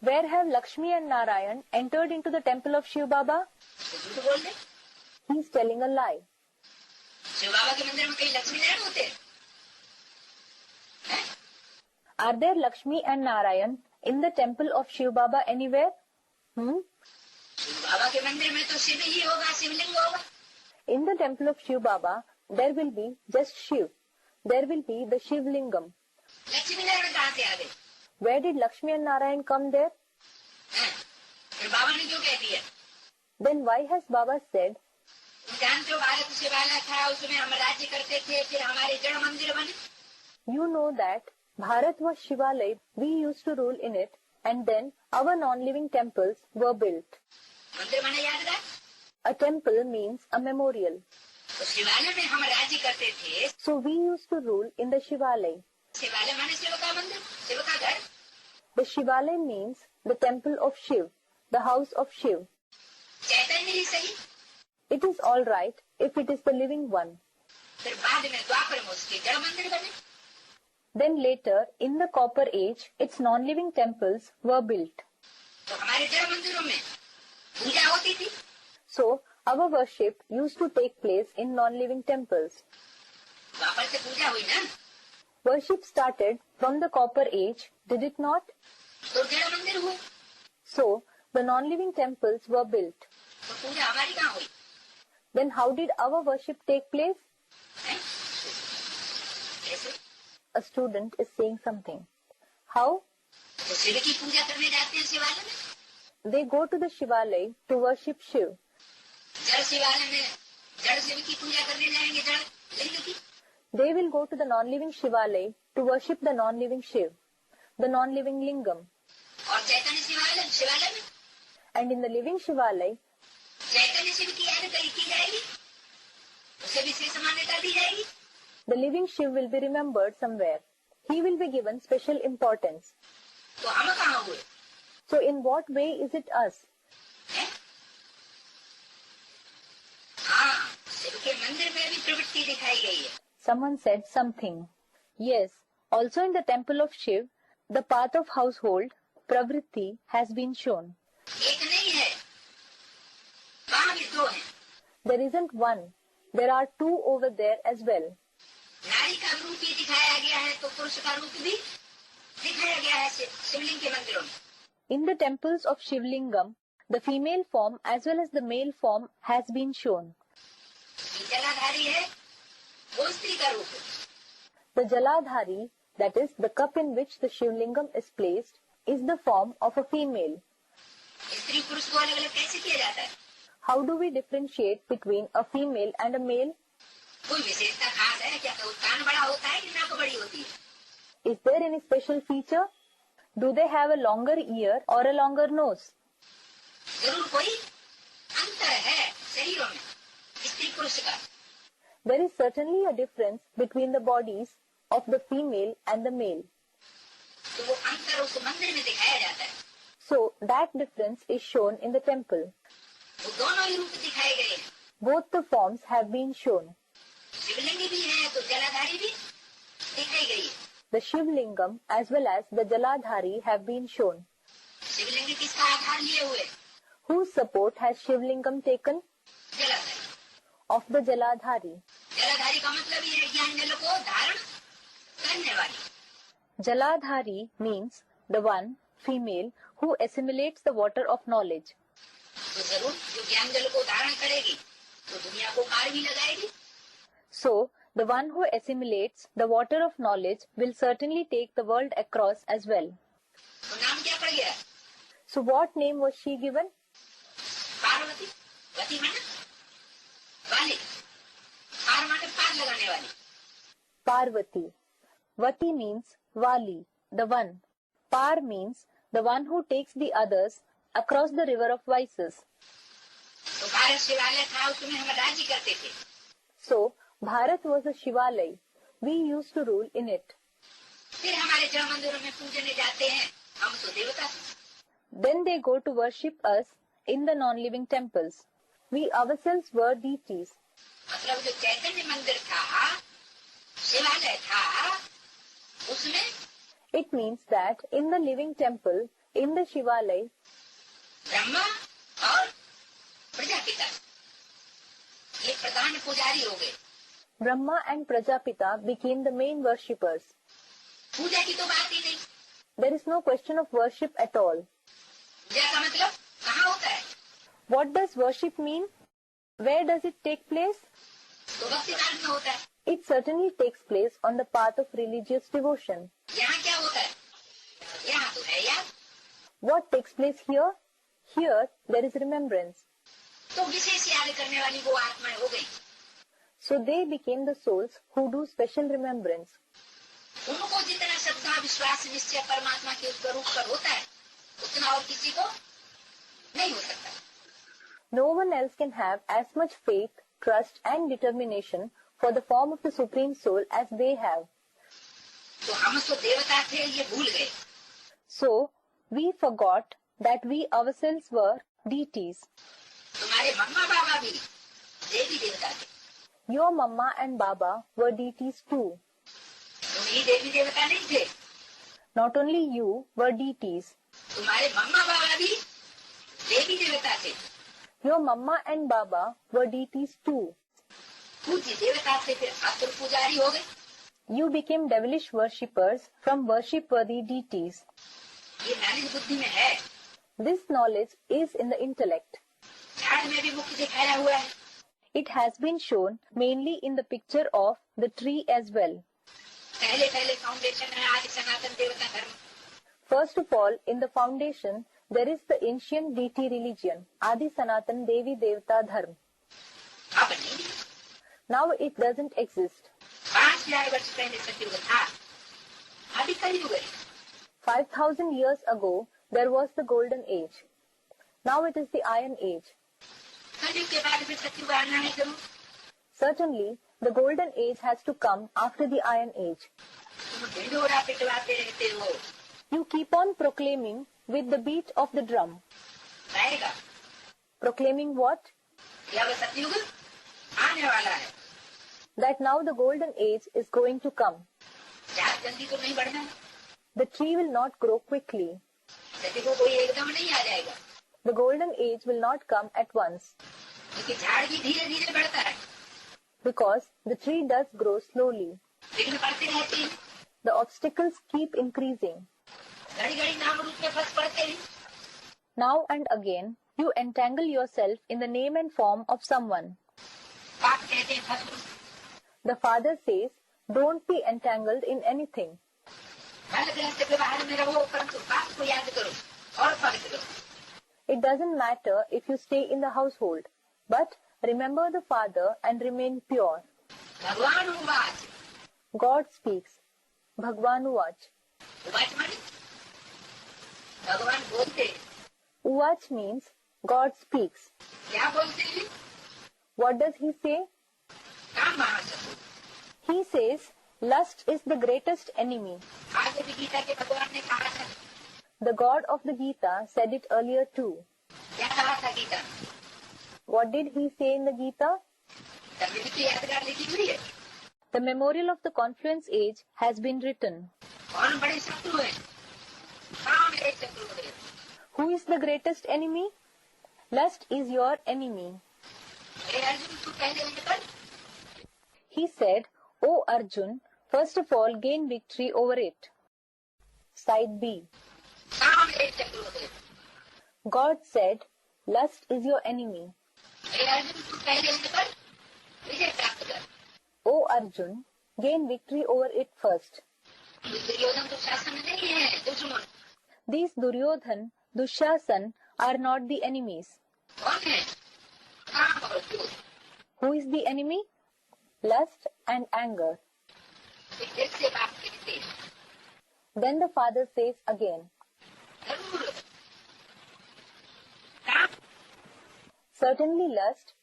Where have Lakshmi and Narayan entered into the temple of ShivBaba? तो झूठ बोल रहे। He is telling a lie. Shiv बाबा के मंदिर में कहीं लक्ष्मी नारायण होते हैं? Are there Lakshmi and Narayan in the temple of ShivBaba anywhere? Shiv बाबा के मंदिर में तो शिव ही होगा, शिवलिंग होगा। In the temple of ShivBaba, there will be just Shiv. There will be the Shiv Lingam. Lakshmi Narayan कहाँ से आ गए? Where did Lakshmi and Narayan come there? फिर बाबा ने क्यों कह दिया? Then why has Baba said, तुम जानते हो भारत शिवालय था, उसमें हम राज्य करते थे, फिर हमारे जड़ मंदिर बने। you know that Bharat was Shivalaya, we used to rule in it, and then our non-living temples were built. मंदिर बने यादगार। A temple means a memorial. तो शिवालय में हम राज्य करते थे। So we used to rule in the Shivalaya. शिवालय माने शिव का मंदिर, शिव का घर। The Shivalaya means the temple of Shiv, the house of Shiv. चैतन्य ही सही। It is all right if it is the living one. फिर बाद में द्वापर में उसके जड़ मंदिर बने। Then later, in the copper age, its non-living temples were built. तो हमारे जड़ मंदिरों में पूजा होती थी। So our worship used to take place in non-living temples. द्वापर से पूजा हुई ना, Worship started from the copper age, did it not? तो जड़ मंदिर हुए। So the non-living temples were built. तो पूजा हमारी कहाँ हुई? Then how did our worship take place? हैं? कैसे? A student is saying something. How? तो शिव की पूजा करने जाते हैं शिवालय में। They go to the Shivalaya to worship Shiv. जड़ शिवालय में जड़ शिव की पूजा करने जाएंगे, जड़ लिंग की। They will go to the non-living Shivalaya to worship the non-living Shiv, the non-living Lingam. और चैतन्य शिवालय शिवालय में And in the living Shivalaya, चैतन्य शिव की याद की जाएगी, उसे विशेष मान्यता दी जाएगी। the living Shiv will be remembered somewhere. He will be given special importance. तो हम कहाँ हुए? So in what way is it us? है? हाँ, शिव के मंदिर में भी प्रवृत्ति दिखाई गई है. Someone said something. Yes, also in the temple of Shiv, the path of household, pravritti, has been shown. एक नहीं है, वहाँ भी दो हैं. There isn't one. There are two over there as well. नारी का रूप भी दिखाया गया है तो पुरुष का रूप भी दिखाया गया है शिवलिंग के मंदिरों में. In the temples of Shivlingam, the female form as well as the male form has been shown. जलाधारी है वो स्त्री का रूप है. The Jaladhari, that is, the cup in which the Shivlingam is placed, is the form of a female. स्त्री पुरुष को अलग अलग कैसे किया जाता है? How do we differentiate between a female and a male? कोई विशेषता खास है क्या? तो कान बड़ा होता है कि नाक बड़ी होती है? Is there any special feature? Do they have a longer ear or a longer nose? जरूर कोई अंतर है शरीरों में स्त्री पुरुष का. There is certainly a difference between the bodies of the female and the male. तो वो अंतर उस मंदिर में दिखाया जाता है. So that difference is shown in the temple. वो दोनों ही रूप दिखाए गए हैं. Both the forms have been shown. शिवलिंग भी है तो जलाधारी भी दिखाई गई है. The Shivlingam as well as the Jaladhari have been shown. शिवलिंग किसका आधार लिए हुए? Whose support has Shivlingam taken? जलाधारी. Of the Jaladhari. जलाधारी का मतलब ये है ज्ञान जल को धारण करने वाली. Jaladhari means the one, female, who assimilates the water of knowledge. तो जरूर जो ज्ञान जल को धारण करेगी तो दुनिया को पार भी लगाएगी. So, the one who assimilates the water of knowledge will certainly take the world across as well. तो नाम क्या पड़ गया? So, what name was she given? Parvati. वती माने वाली. पार माने पार लगाने वाली. Parvati. Vati means Vali, the one. Par means the one who takes the others across the river of vices. तो भारत शिवालय था उसमें हम राज्य करते थे. So, Bharat was a Shivalay. We used to rule in it. फिर हमारे जब मंदिरों में पूजने जाते हैं हम तो देवता. Then they go to worship us in the non-living temples. We ourselves were deities. मतलब जो चैतन्य मंदिर था शिवालय था उसमें It means that in the living temple, in the Shivalay, Brahma और प्रजापिता ये प्रधान पुजारी हो गए. Brahma and Prajapita became the main worshippers. पूजा की तो बात ही नहीं. There is no question of worship at all. पूजा का मतलब कहाँ होता है? What does worship mean? Where does it take place? तो भक्ति मार्ग में होता है. It certainly takes place on the path of religious devotion. यहाँ क्या होता है? यहाँ तो है याद. What takes place here? Here there is remembrance. तो विशेष याद करने वाली वो आत्माएं हो गई. So they became the souls who do special remembrance. उनको जितना श्रद्धा विश्वास निश्चय परमात्मा के उस स्वरूप पर होता है उतना और किसी को नहीं हो सकता. No one else can have as much faith, trust and determination for the form of the Supreme Soul as they have. तो हम तो देवता थे ये भूल गए. So we forgot that we ourselves were deities. तुम्हारे मम्मा बाबा भी देवी देवता थे. Your Mama and Baba were deities too. तुम ही देवी देवता नहीं थे. Not only you were deities. तुम्हारे मम्मा बाबा भी देवी देवता थे. Your Mama and Baba were deities too. पूज्य देवता से फिर असुर पुजारी हो गए. You became devilish worshippers from worship-worthy deities. ये नॉलेज बुद्धि में है. This knowledge is in the intellect. झाड़ में भी मुख्य दिखाया हुआ है. It has been shown mainly in the picture of the tree as well. पहले पहले फाउंडेशन है आदि सनातन देवता धर्म. First of all, in the foundation, there is the ancient deity religion, Adi Sanatan Devi Devta Dharma. अब नहीं. Now it doesn't exist. 5000 वर्ष पहले सतयुग था. अभी कलयुग है. 5,000 years ago, there was the golden age. Now it is the iron age. कलयुग के बाद फिर सतयुग आना है जरूर. Certainly, the golden age has to come after the iron age. तुम ढिंढोरा पिटवाते रहते हो. You keep on proclaiming with the beat of the drum. रहेगा। Proclaiming what? कि अब सतयुग आने वाला है। That now the golden age is going to come. झाड़ जल्दी तो नहीं बढ़ना। The tree will not grow quickly. सतयुग कोई एकदम नहीं आ जाएगा। The golden age will not come at once. क्योंकि झाड़ भी धीरे धीरे बढ़ता है। Because the tree does grow slowly. विघ्न बढ़ते रहते हैं। The obstacles keep increasing. घड़ी घड़ी नाम रूप में फंस पड़ते हैं। Now and again, you entangle yourself in the name and form of someone. बाप कहते हैं फंस। The father says, don't be entangled in anything. बाल गृहस्थ व्यवहार में रहो, परंतु बाप को याद करो और पवित्र करो। It doesn't matter if you stay in the household, but remember the father and remain pure. भगवान उवाच। God speaks. Bhagwan Uvach. उवाच माने भगवान बोलते। Uvach means God speaks. क्या बोलते हैं? What does he say? काम महाशत्रु। He says, lust is the greatest enemy. आगे भी गीता के भगवान ने कहा था। The God of the Gita said it earlier too. क्या कहा था Gita? What did he say in the Gita? तभी की यादगार लिखी हुई है। The memorial of the confluence age has been written. कौन बड़े शत्रु है? काम एक शत्रु है। Who is the greatest enemy? Lust is your enemy. हे अर्जुन तू पहले उनपर। He said, O Arjun, first of all gain victory over it. Side B. काम एक शत्रु है। God said, lust is your enemy. हे अर्जुन तू पहले उनपर विजय प्राप्त कर। O Arjun, gain victory over it first. Duryodhan तो शासन नहीं है, दुश्मन। These Duryodhan, Dushasan are not the enemies. कौन है? काम और क्रोध। Who is the enemy? Lust and anger. फिर से बात कहते हैं। Then the father says again, जरूर काम। certainly lust.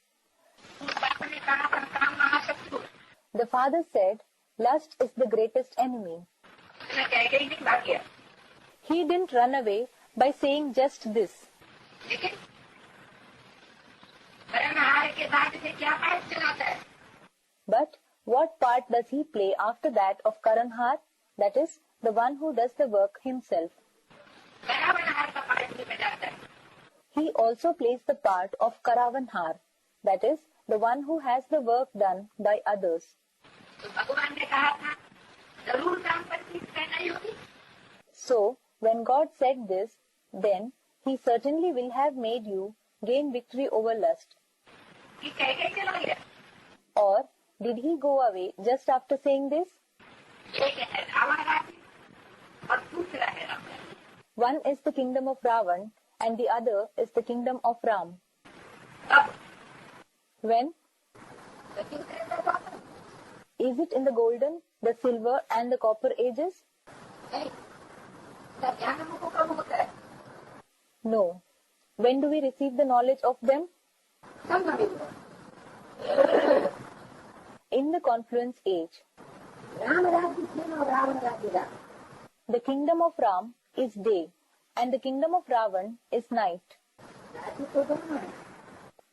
बाप ने कहा था काम महाशत्रु। The father said, lust is the greatest enemy. मैं कह गई नहीं भाग गया। He didn't run away by saying just this. लेकिन परमहार के बाद से क्या पाठ चलाता है? But what part does he play after that of Karanhar? That is, the one who does the work himself. करावनहार का पाठ भी बजाता है। He also plays the part of Karavanhar. That is, the one who has the work done by others. तो भगवान ने कहा था जरूर काम पर चीज कहना ही होगी। So, when God said this, then he certainly will have made you gain victory over lust. कि कह के चला गया। Or did he go away just after saying this? एक है रावण राज्य और दूसरा है राम राज्य। One is the kingdom of Ravan and the other is the kingdom of Ram. अब When? सचिव कहता था Is it in the golden, the silver and the copper ages? नहीं, तब ज्ञान हमको कब होता है? No. When do we receive the knowledge of them? In the confluence age. Ram राज्य दिन और रावण राज्य रात। The kingdom of Ram is day and the kingdom of Ravan is night. राज्य तो दोनों है।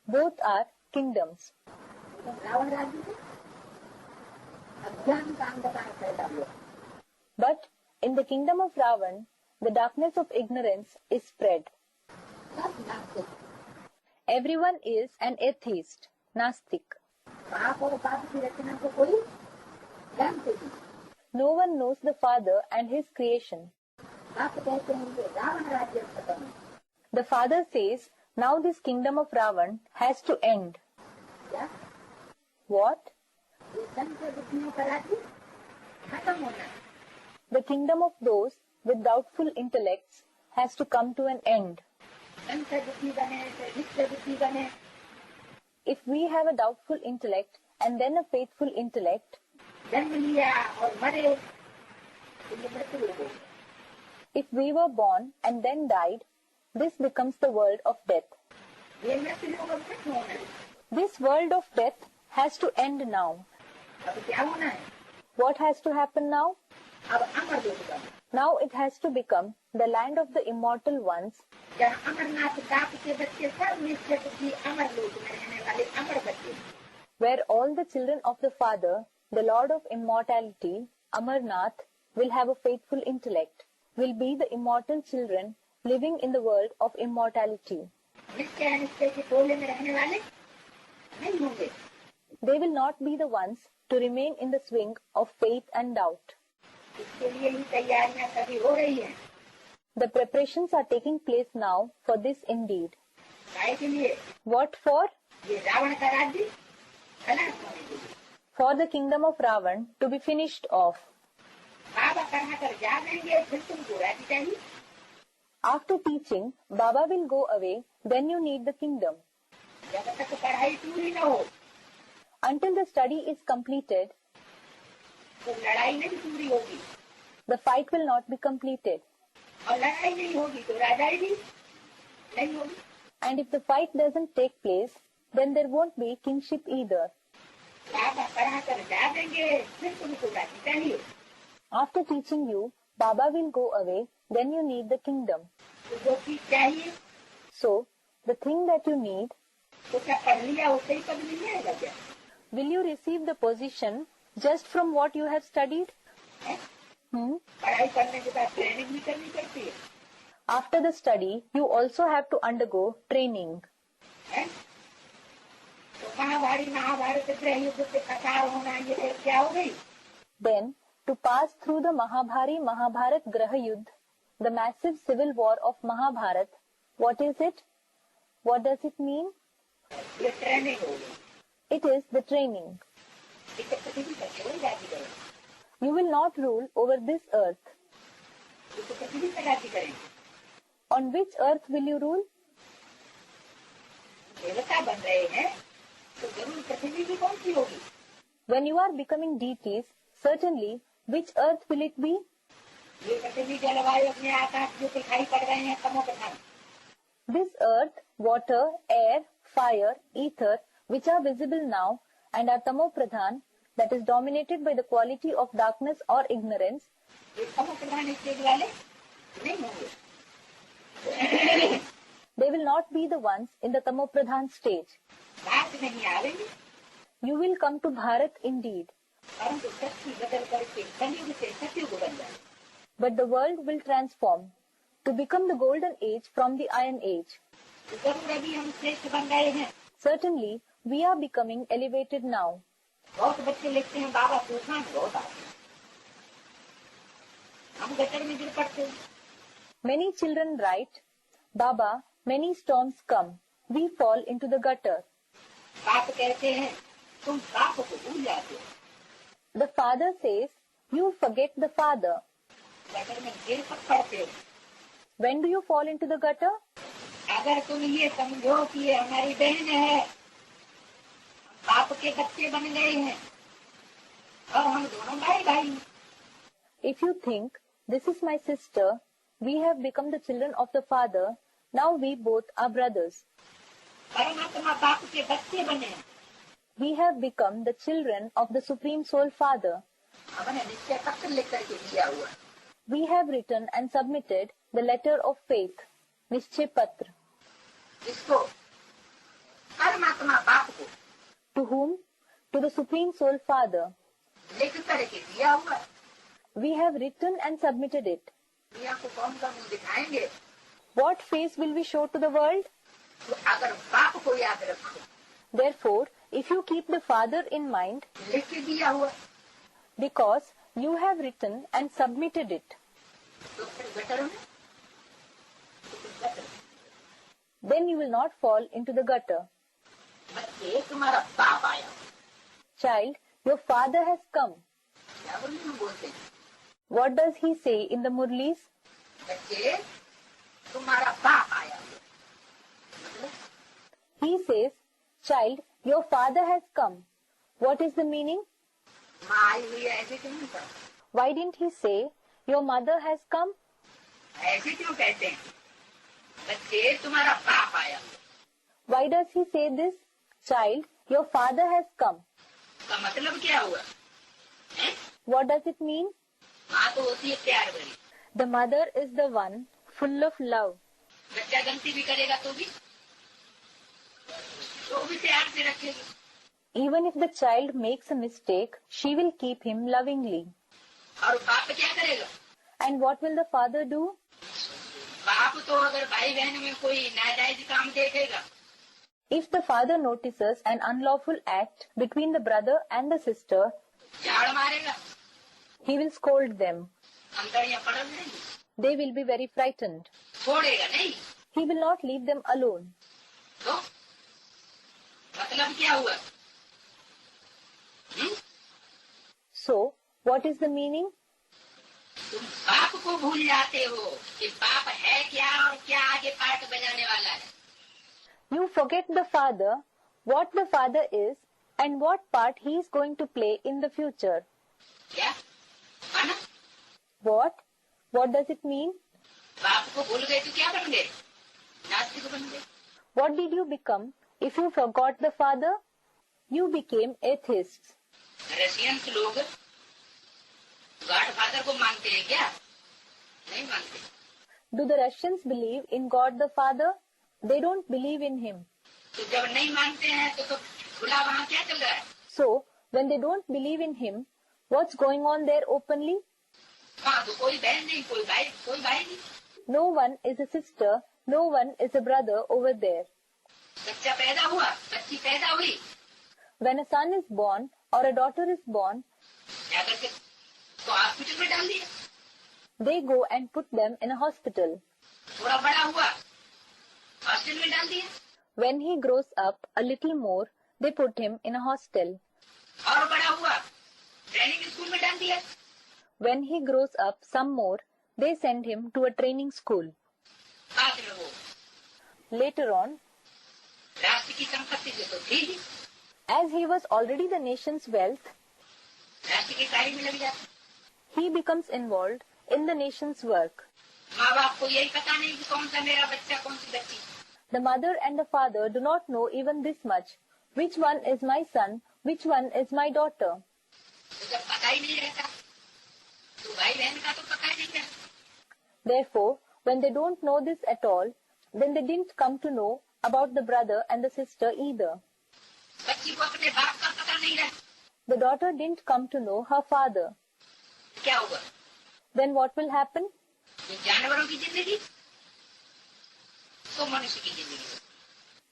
Both are kingdoms. रावण राज्य में अज्ञान का अंधकार फैला हुआ। But in the kingdom of Ravan, the darkness of ignorance is spread. सब नास्तिक। Everyone is an atheist, Nastik. बाप और बाप की रचना को कोई जानते नहीं। No one knows the Father and His creation. बाप कहते हैं कि रावण राज्य खत्म है। The Father says, now this kingdom of Ravan has to end. क्या? What? ये संत बुद्धियों का राज्य खत्म होना है। The kingdom of those with doubtful intellects has to come to an end. संत बुद्धि बने, नित्य बुद्धि बने। If we have a doubtful intellect and then a faithful intellect, जन्म लिया और मरे, तो ये मृत्यु हो गई। if we were born and then died, this becomes the world of death. ये मृत्यु लोग अब खत्म होना है। This world of death has to end now. अब क्या होना है? What has to happen now? अब अमर लोग बना। Now it has to become the land of the immortal ones, जहाँ अमरनाथ बाप के बच्चे सब निश्चित ही अमर लोग में रहने वाले अमर बच्चे, where all the children of the Father, the Lord of immortality, Amarnath, will have a faithful intellect, will be the immortal children living in the world of immortality. निश्चय अनिश्चय के टोले में रहने वाले नहीं होंगे। They will not be the ones to remain in the swing of faith and doubt. इसके लिए ही तैयारियां सभी हो रही हैं। The preparations are taking place now for this indeed. काय के लिए? What for? ये रावण का राज्य खलास होने के लिए। For the kingdom of Ravan to be finished off. बाबा कहा कर जा देंगे फिर तुमको राज्य चाहिए। After teaching, Baba will go away, then you need the kingdom. जब तक पढ़ाई पूरी न हो Until the study is completed, तो लड़ाई नहीं पूरी होगी, the fight will not be completed. और लड़ाई नहीं होगी तो राजाई भी नहीं होगी। And if the fight doesn't take place, then there won't be kingship either. बाबा पढ़ा कर जा देंगे फिर तुमको राज्य चाहिए। After teaching you, Baba will go away, then you need the kingdom. तो जो चीज चाहिए So, the thing that you need, तो क्या पढ़ लिया उससे ही पद मिल जाएगा क्या? will you receive the position just from what you have studied? पढ़ाई करने के बाद ट्रेनिंग भी करनी पड़ती है। After the study, you also have to undergo training. है? तो महाभारत गृह युद्ध से कसार होना ये क्या हो गई? Then, to pass through the Mahabharat Graha Yuddh, the massive civil war of Mahabharat, what is it? What does it mean? ये ट्रेनिंग हो गई। It is the training. इसे पृथ्वी पर केवल राज्य करें, You will not rule over this earth. इसे पृथ्वी पर राज्य करें। On which earth will you rule? देवता बन रहे हैं तो जरूर पृथ्वी भी कौन सी होगी? When you are becoming deities, certainly, which earth will it be? ये पृथ्वी जलवायु अपने आकाश जो दिखाई पड़ रहे हैं तमो प्रधान, This earth, water, air, fire, ether, which are visible now and are tamo pradhan, that is dominated by the quality of darkness or ignorance, ये तमो प्रधान स्टेज वाले नहीं होंगे। they will not be the ones in the tamo pradhan stage. बात नहीं आवेगी, You will come to Bharat indeed, परंतु शक्ति बदल करके कलयुग से सतयुग बन जाए। but the world will transform to become the golden age from the iron age. तो जरूर अभी हम श्रेष्ठ बन गए हैं। Certainly, we are becoming elevated now. बहुत बच्चे लिखते हैं बाबा तूफान बहुत आते हैं, हम गटर में गिर पड़ते हैं। Many children write, Baba, many storms come. We fall into the gutter. बाप कहते हैं तुम बाप को भूल जाते हो। The father says, you forget the father. Gutter में गिर पड़ते हो। When do you fall into the gutter? अगर तुम ये समझो कि ये हमारी बहन है, बाप के बच्चे बन गए हैं और हम दोनों भाई भाई। If you think, this is my sister, we have become the children of the father, now we both are brothers. परमात्मा बाप के बच्चे बने हैं। We have become the children of the Supreme Soul Father. हमने निश्चय पत्र लिख करके दिया हुआ। We have written and submitted the letter of faith, Nishchay Patra. जिसको परमात्मा बाप को To whom? To the Supreme Soul Father. लिख करके दिया हुआ। We have written and submitted it. दुनिया को कौन सा मुंह दिखाएंगे? What face will we show to the world? तो अगर बाप को याद रखो, Therefore, if you keep the Father in mind, लिख के दिया हुआ, because you have written and submitted it, तो फिर गटर में then you will not fall into the gutter. बच्चे तुम्हारा बाप आया। Child, your father has come. क्या बोलते हैं? What does he say in the Murlis? बच्चे तुम्हारा बाप आया। मतलब He says, child, your father has come. What is the meaning? माँ आई हुई है, ऐसे क्यों नहीं कहा? Why didn't he say, your mother has come? ऐसे क्यों कहते हैं? बच्चे तुम्हारा बाप आया। Why does he say this? Child, your father has come. का मतलब क्या हुआ? हैं? What does it mean? माँ तो होती है प्यार भरी। The mother is the one full of love. बच्चा गलती भी करेगा तो भी प्यार से रखेगी। Even if the child makes a mistake, she will keep him lovingly. और बाप क्या करेगा? And what will the father do? बाप तो अगर भाई बहन में कोई नाजायज काम देखेगा, If the father notices an unlawful act between the brother and the sister, झाड़ मारेगा, he will scold them. अंदर या पड़ल नहीं, They will be very frightened. छोड़ेगा नहीं, He will not leave them alone. तो मतलब क्या हुआ? So, what is the meaning? तुम बाप को भूल जाते हो कि बाप है क्या और क्या आगे पार्ट बजाने वाला है। You forget the father, what the father is, and what part he is going to play in the future. क्या? माना? What? What does it mean? बाप को भूल गए तो क्या बन गए? नास्तिक बन गए। What did you become if you forgot the father? You became atheists. Russians लोग गॉड फादर को मानते हैं क्या? नहीं मानते। Do the Russians believe in God the Father? They don't believe in him. तो जब नहीं मानते हैं तो खुला वहाँ क्या चल रहा है? So, when they don't believe in him, what's going on there openly? वहाँ तो कोई बहन नहीं, कोई भाई नहीं। No one is a sister, no one is a brother over there. बच्चा पैदा हुआ, बच्ची पैदा हुई, When a son is born or a daughter is born, क्या करके तो हॉस्पिटल में डाल दिया। they go and put them in a hospital. थोड़ा बड़ा हुआ, हॉस्टल में डाल दिया, When he grows up a little more, they put him in a hostel. और बड़ा हुआ, ट्रेनिंग स्कूल में डाल दिया। When he grows up some more, they send him to a training school. बाद में वो Later on, राष्ट्र की संपत्ति से तो थी ही, as he was already the nation's wealth, राष्ट्र की कार्य में लग जाता। he becomes involved in the nation's work. माँ बाप को यही पता नहीं कि कौन सा मेरा बच्चा, कौन सी बच्ची। The mother and the father do not know even this much. Which one is my son? Which one is my daughter? तो जब पता ही नहीं रहता तो भाई बहन का तो पता ही नहीं रहता। Therefore, when they don't know this at all, then they didn't come to know about the brother and the sister either. बच्ची को अपने बाप का पता नहीं रहता, The daughter didn't come to know her father. क्या होगा? Then what will happen? ये जानवरों की जिंदगी तो मनुष्य की जिंदगी।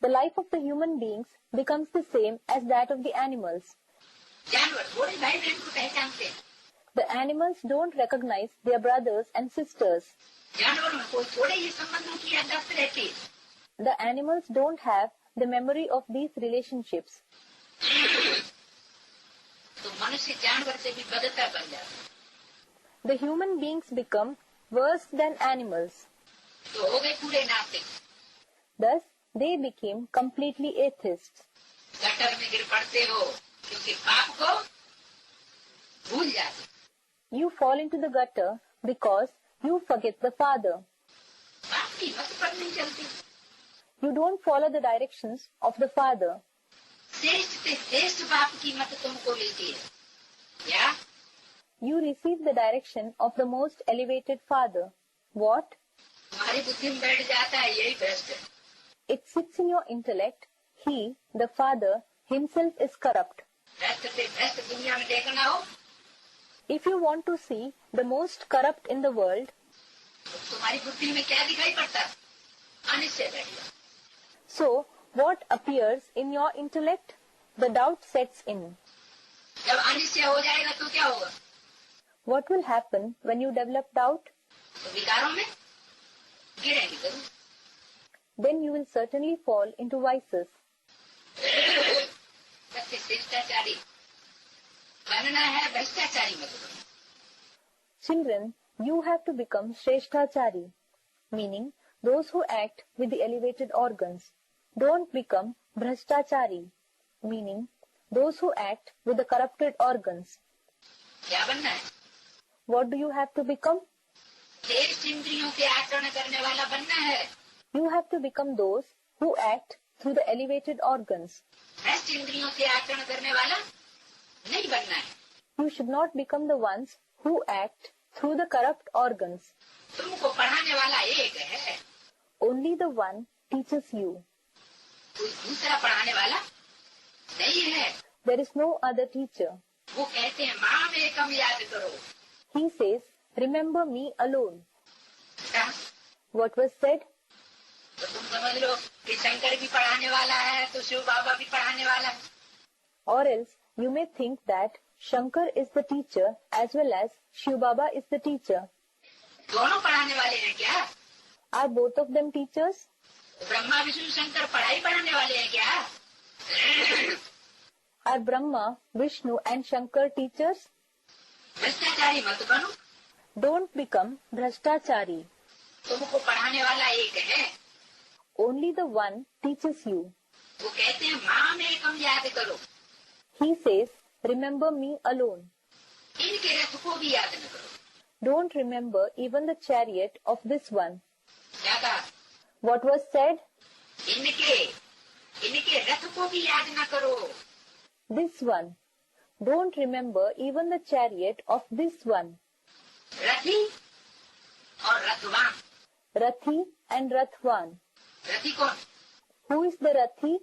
The life of the human beings becomes the same as that of the animals. जानवर थोड़े भाई बहन को पहचानते हैं, The animals don't recognize their brothers and sisters. जानवरों में कोई थोड़े ही संबंधों की याददाश्त रहती है। The animals don't have the memory of these relationships. तो मनुष्य जानवर से भी बदतर बन जाता है। The human beings become worse than animals. तो हो गए पूरे नास्तिक, Thus, they became completely atheists. Gutter में गिर पड़ते हो क्योंकि बाप को भूल जाते। You fall into the gutter because you forget the father. बाप की मत पर नहीं चलती। You don't follow the directions of the father. श्रेष्ठ से श्रेष्ठ बाप की मत तुमको मिलती है क्या? You receive the direction of the most elevated father. What? तुम्हारी बुद्धि में बैठ जाता है यही बेस्ट है। It sits in your intellect. He, the father, himself is corrupt. Best से बेस्ट दुनिया में देखना हो If you want to see the most corrupt in the world, तो तुम्हारी बुद्धि में क्या दिखाई पड़ता है? अनिश्चय बैठ जाता। so what appears in your intellect? The doubt sets in. जब अनिश्चय हो जाएगा तो क्या होगा? What will happen when you develop doubt? तो विकारों में गिरेंगे जरूर। Then you will certainly fall into vices. सबसे शिष्टाचारी बनना है, भ्रष्टाचारी मत बनो। Children, you have to become Shrestachari, meaning those who act with the elevated organs. Don't become Bhrashtachari, meaning those who act with the corrupted organs. क्या बनना है? What do you have to become? श्रेष्ठ इंद्रियों से आचरण करने वाला बनना है। You have to become those who act through the elevated organs. भ्रष्ट इंद्रियों से आचरण करने वाला नहीं बनना है। You should not become the ones who act through the corrupt organs. तुमको पढ़ाने वाला एक है, Only the one teaches you. कोई दूसरा पढ़ाने वाला नहीं है। There is no other teacher. वो कहते हैं माँ में कम याद करो। He says, remember me alone. क्या? What was said? तो तुम समझ लो कि शंकर भी पढ़ाने वाला है तो शिव बाबा भी पढ़ाने वाला है। Or else you may think that Shankar is the teacher as well as ShivBaba is the teacher. दोनों पढ़ाने वाले हैं क्या? Are both of them teachers? Brahma Vishnu Shankar पढ़ाई पढ़ाने वाले हैं क्या? Are Brahma, Vishnu and Shankar teachers? भ्रष्टाचारी मत बनो। Don't become Bhrashtachari. तुमको पढ़ाने वाला एक है। Only the one teaches you. वो कहते हैं माँ में कम याद करो। He says, remember me alone. इनके रथ को भी याद न करो। Don't remember even the chariot of this one. क्या कहा? What was said? इनके रथ को भी याद न करो। This one. Don't remember even the chariot of this one. रथी और रथवान। Rathi and Rathwan. रथी कौन? Who is the Rathi?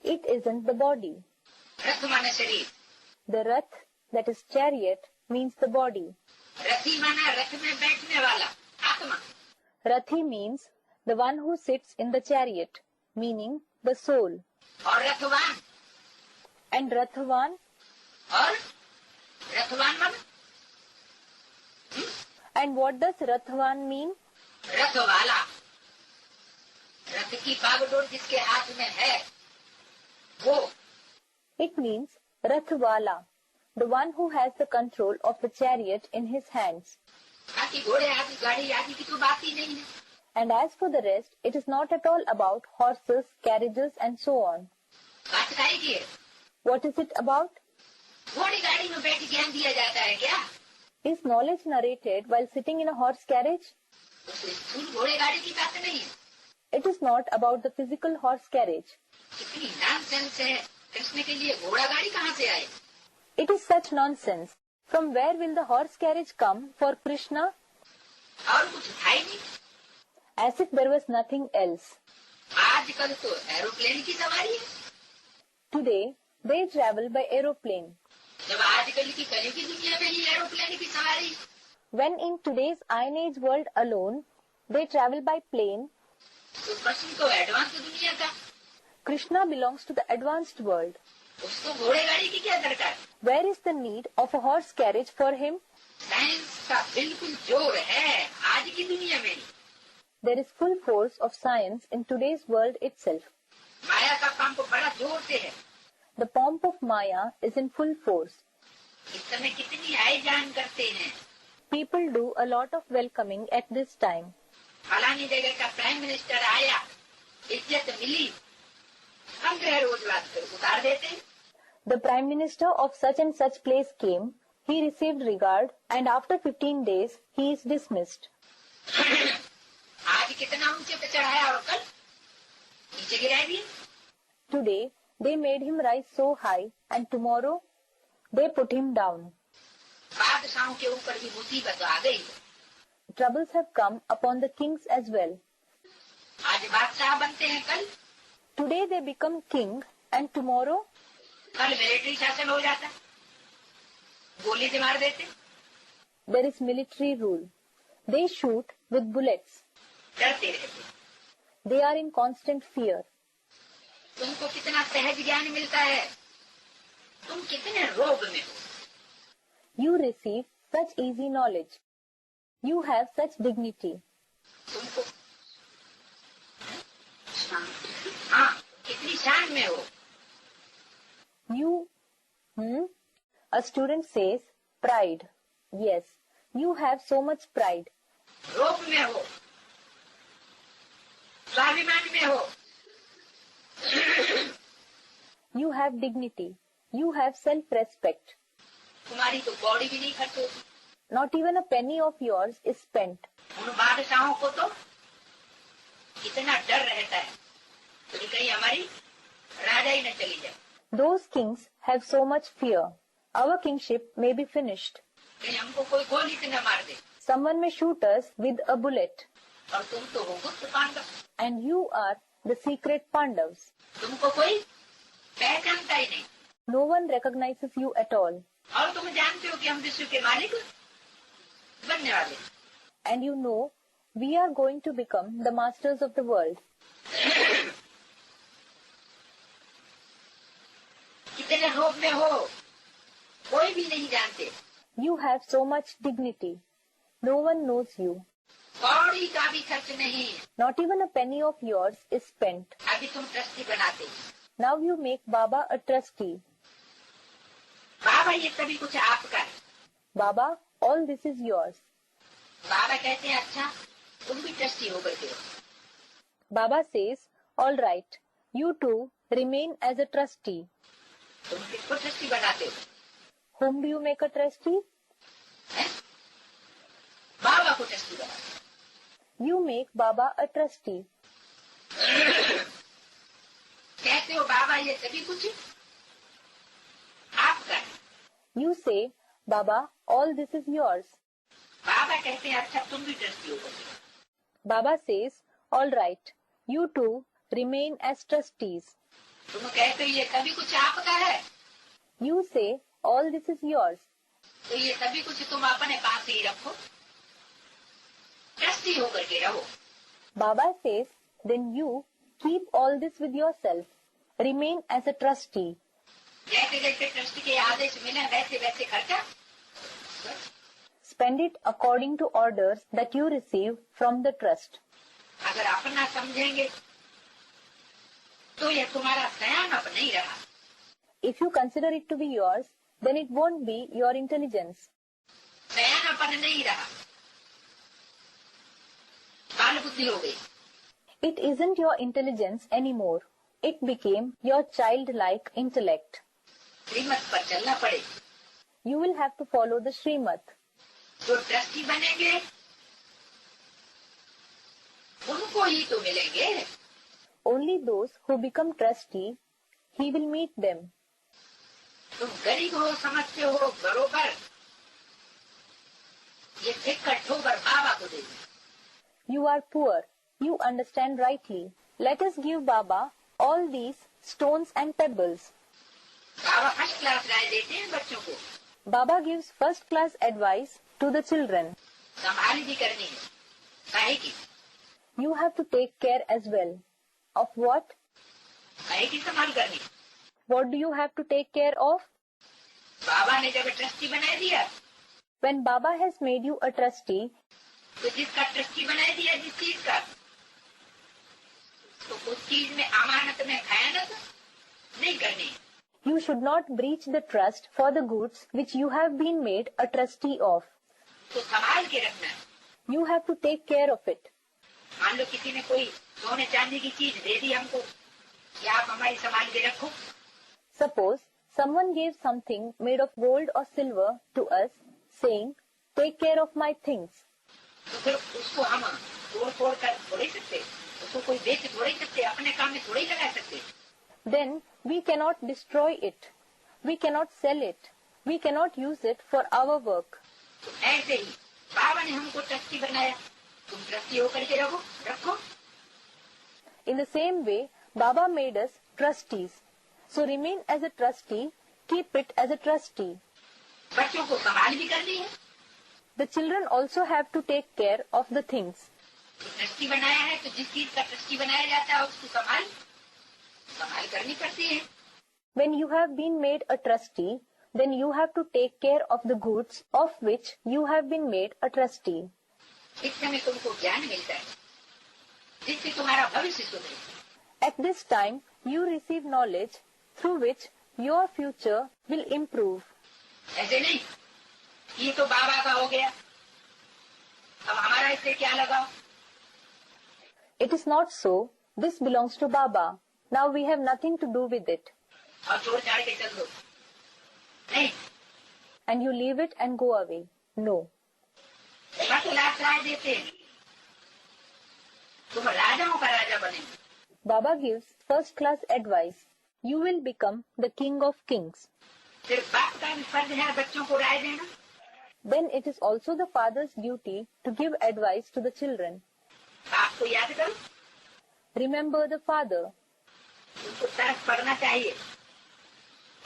It isn't the body. रथ माने शरीर। The Rath, that is chariot, means the body. रथी माना रथ में बैठने वाला आत्मा। Rathi means the one who sits in the chariot, meaning the soul. और रथवान And Rathwan? और रथवान माना And what does Rathwan mean? रथ वाला। रथ की बागडोर जिसके हाथ में है वो। It means Rathwala, the one who has the control of the chariot in his hands. बाकी घोड़े आदि गाड़ी आदि की तो बात ही नहीं है। And as for the rest, it is not at all about horses, carriages and so on. बात काहे की है? What is it about? घोड़ी गाड़ी में बैठ ज्ञान दिया जाता है क्या? Is knowledge narrated while sitting in a horse carriage? स्थूल घोड़े गाड़ी की बात नहीं है। It is not about the physical horse carriage. कितनी नॉनसेंस है। कृष्ण के लिए घोड़ा गाड़ी कहाँ से आए? It is such nonsense. From where will the horse carriage come for Krishna? और कुछ था ही नहीं। As if there was nothing else. आजकल तो एरोप्लेन की सवारी है। Today, they travel by aeroplane. जब आजकल की कली की दुनिया में ही एरोप्लेन की सवारी। When in today's Iron Age world alone, they travel by plane, तो कृष्ण तो एडवांस दुनिया का। Krishna belongs to the advanced world. उसको घोड़े गाड़ी की क्या दरकार? Where is the need of a horse carriage for him? Science का बिल्कुल जोर है आज की दुनिया में। There is full force of science in today's world itself. माया का पंप बड़ा जोर से है। The pomp of Maya is in full force. इस समय कितनी आए जान करते हैं। People do a lot of welcoming at this time. फलानी जगह का प्राइम मिनिस्टर आया, इज्जत मिली, 15 रोज बाद फिर उतार देते हैं। The Prime Minister of such and such place came, he received regard, and after 15 days, he is dismissed. आज कितना ऊंचे पे चढ़ाया और कल नीचे गिरा दिया। Today, they made him rise so high, and tomorrow, they put him down. बादशाहों के ऊपर भी मुसीबत आ गई। Troubles have come upon the kings as well. आज बादशाह बनते हैं, कल Today they become king, and tomorrow, कल मिलिट्री शासन हो जाता, गोली से मार देते। there is military rule. They shoot with bullets. डरते रहते। They are in constant fear. तुमको कितना सहज ज्ञान मिलता है, तुम कितने रोग में हो। You receive such easy knowledge. You have such dignity. तुमको हाँ कितनी शान में हो। You, A student says, pride. Yes, you have so much pride. रोग में हो, स्वाभिमान में हो। You have dignity. You have self-respect. तुम्हारी तो बॉडी भी नहीं खर्च होती। Not even a penny of yours is spent. उन बादशाहों को तो इतना डर रहता है कि कहीं हमारी राजा ही न चली जाए। Those kings have so much fear. Our kingship may be finished. कहीं हमको कोई गोली से न मार दे। Someone may shoot us with a bullet. और तुम तो हो गुप्त Pandav, And you are the secret Pandavas. तुमको कोई पहचानता ही नहीं। No one recognizes you at all. और तुम जानते हो कि हम विश्व के मालिक बनने वाले। And you know we are going to become the masters of the world. कितने रोब में हो कोई भी नहीं जानते। You have so much dignity. No one knows you. कौड़ी का भी खर्च नहीं। Not even a penny of yours is spent. अभी तुम ट्रस्टी बनाते। Now you make Baba a trustee. बाबा ये सभी कुछ आपका है। Baba, all this is yours. बाबा कहते हैं अच्छा तुम भी ट्रस्टी हो गए हो। Baba says, all right, you too remain as a trustee. तुम किसको ट्रस्टी बनाते हो? Whom do you make a trustee? बाबा को ट्रस्टी बनाते। You make Baba a trustee. कहते हो बाबा ये सभी कुछ आपका है। You say, Baba, all this is yours. बाबा कहते हैं अच्छा तुम भी ट्रस्टी हो गए। Baba says, all right, you too remain as trustees. तुम कहते हो ये सभी कुछ आपका है। You say, all this is yours. तो ये सभी कुछ तुम अपने पास ही रखो, ट्रस्टी होकर के रहो। Baba says, then you keep all this with yourself. Remain as a trustee. जैसे जैसे ट्रस्टी के आदेश मिले वैसे वैसे खर्चा। Spend it according to orders that you receive from the trust. अगर अपना समझेंगे तो ये तुम्हारा सयानप नहीं रहा। If you consider it to be yours, then it won't be your intelligence. सयानपन नहीं रहा, बाल बुद्धि हो गई। It isn't your intelligence anymore. It became your childlike intellect. श्रीमत पर चलना पड़े। You will have to follow the Srimad. जो ट्रस्टी बनेंगे उनको ही तो मिलेंगे। Only those who become trustee, he will meet them. तुम गरीब हो समझते हो बरोबर, ये सिक्का ठोकर बाबा को दे दो। You are poor. You understand rightly. Let us give Baba all these stones and pebbles. बाबा फर्स्ट क्लास राय देते हैं बच्चों को। Baba gives first class advice to the children. संभाल भी करनी है, काहे की? You have to take care as well. Of what? काहे की संभाल करनी? What do you have to take care of? बाबा ने जब ट्रस्टी बना दिया, When Baba has made you a trustee, तो जिसका ट्रस्टी बना दिया जिस चीज का, तो उस चीज में अमानत में खयानत नहीं करनी। you should not breach the trust for the goods which you have been made a trustee of. तो संभाल के रखना है। You have to take care of it. मान लो किसी ने कोई सोने चांदी की चीज दे दी हमको कि आप हमारी संभाल के रखो, Suppose someone gave something made of gold or silver to us, saying, take care of my things. तो फिर उसको हम तोड़ फोड़ कर थोड़े सकते, उसको कोई बेच थोड़े सकते, अपने काम में थोड़े लगा सकते। Then we cannot destroy it. We cannot sell it. We cannot use it for our work. तो ऐसे ही बाबा ने हमको ट्रस्टी बनाया, तुम ट्रस्टी होकर के रखो। In the same way, Baba made us trustees. So remain as a trustee, keep it as a trustee. बच्चों को संभाल भी करनी है। The children also have to take care of the things. Trustee बनाया है तो जिस चीज का ट्रस्टी बनाया जाता है उसको संभाल करनी पड़ती है। When you have been made a trustee, then you have to take care of the goods of which you have been made a trustee. इस समय तुमको ज्ञान मिलता है जिससे तुम्हारा भविष्य सुधरे। At this time, you receive knowledge through which your future will improve. ऐसे नहीं, ये तो बाबा का हो गया, अब हमारा इससे क्या लगाओ? It is not so. This belongs to Baba. Now we have nothing to do with it. और छोड़ छाड़ के चल दो, नहीं। And you leave it and go away. No. First class राय देते हैं, तुम राजाओं का राजा बनेंगे। Baba gives first class advice. You will become the king of kings. सिर्फ बाप का भी फर्ज है बच्चों को राय देना। then it is also the father's duty to give advice to the children. बाप को याद करो, Remember the father. उनको तरफ पड़ना चाहिए,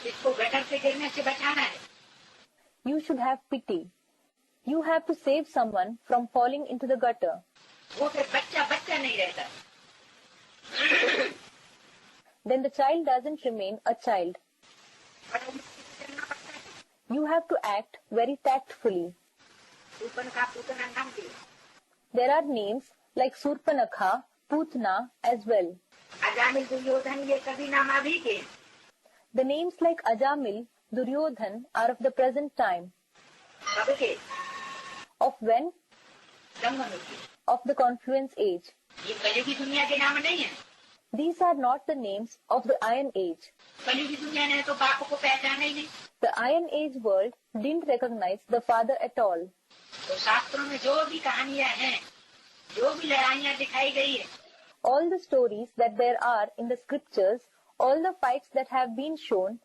इसको गटर से गिरने से बचाना है. You should have pity. You have to save someone from falling into the gutter. वो फिर बच्चा बच्चा नहीं रहता. Then the child doesn't remain a child. You have to act very tactfully. There are names like Surpanakha, Putna as well. The names like Ajamil, Duryodhan are of the present time. Of when? Of the confluence age. These are not the names of the Iron Age. The Iron Age world didn't recognize the father at all. All the stories that there are in the scriptures, all the fights that have been shown,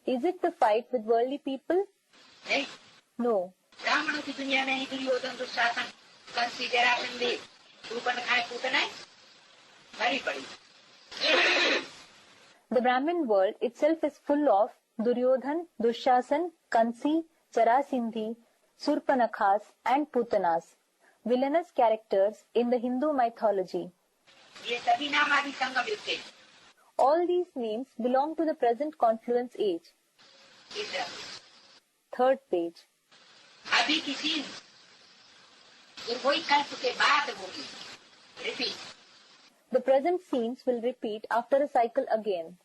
is it the fight with worldly people? No. The Brahmin world itself is full of Duryodhan, Dushasan, Kansi, Jarasindhi, Surpanakhas and Putanas, villainous characters in the Hindu mythology. All these names belong to the present confluence age. Third page. The present scenes will repeat after a cycle again.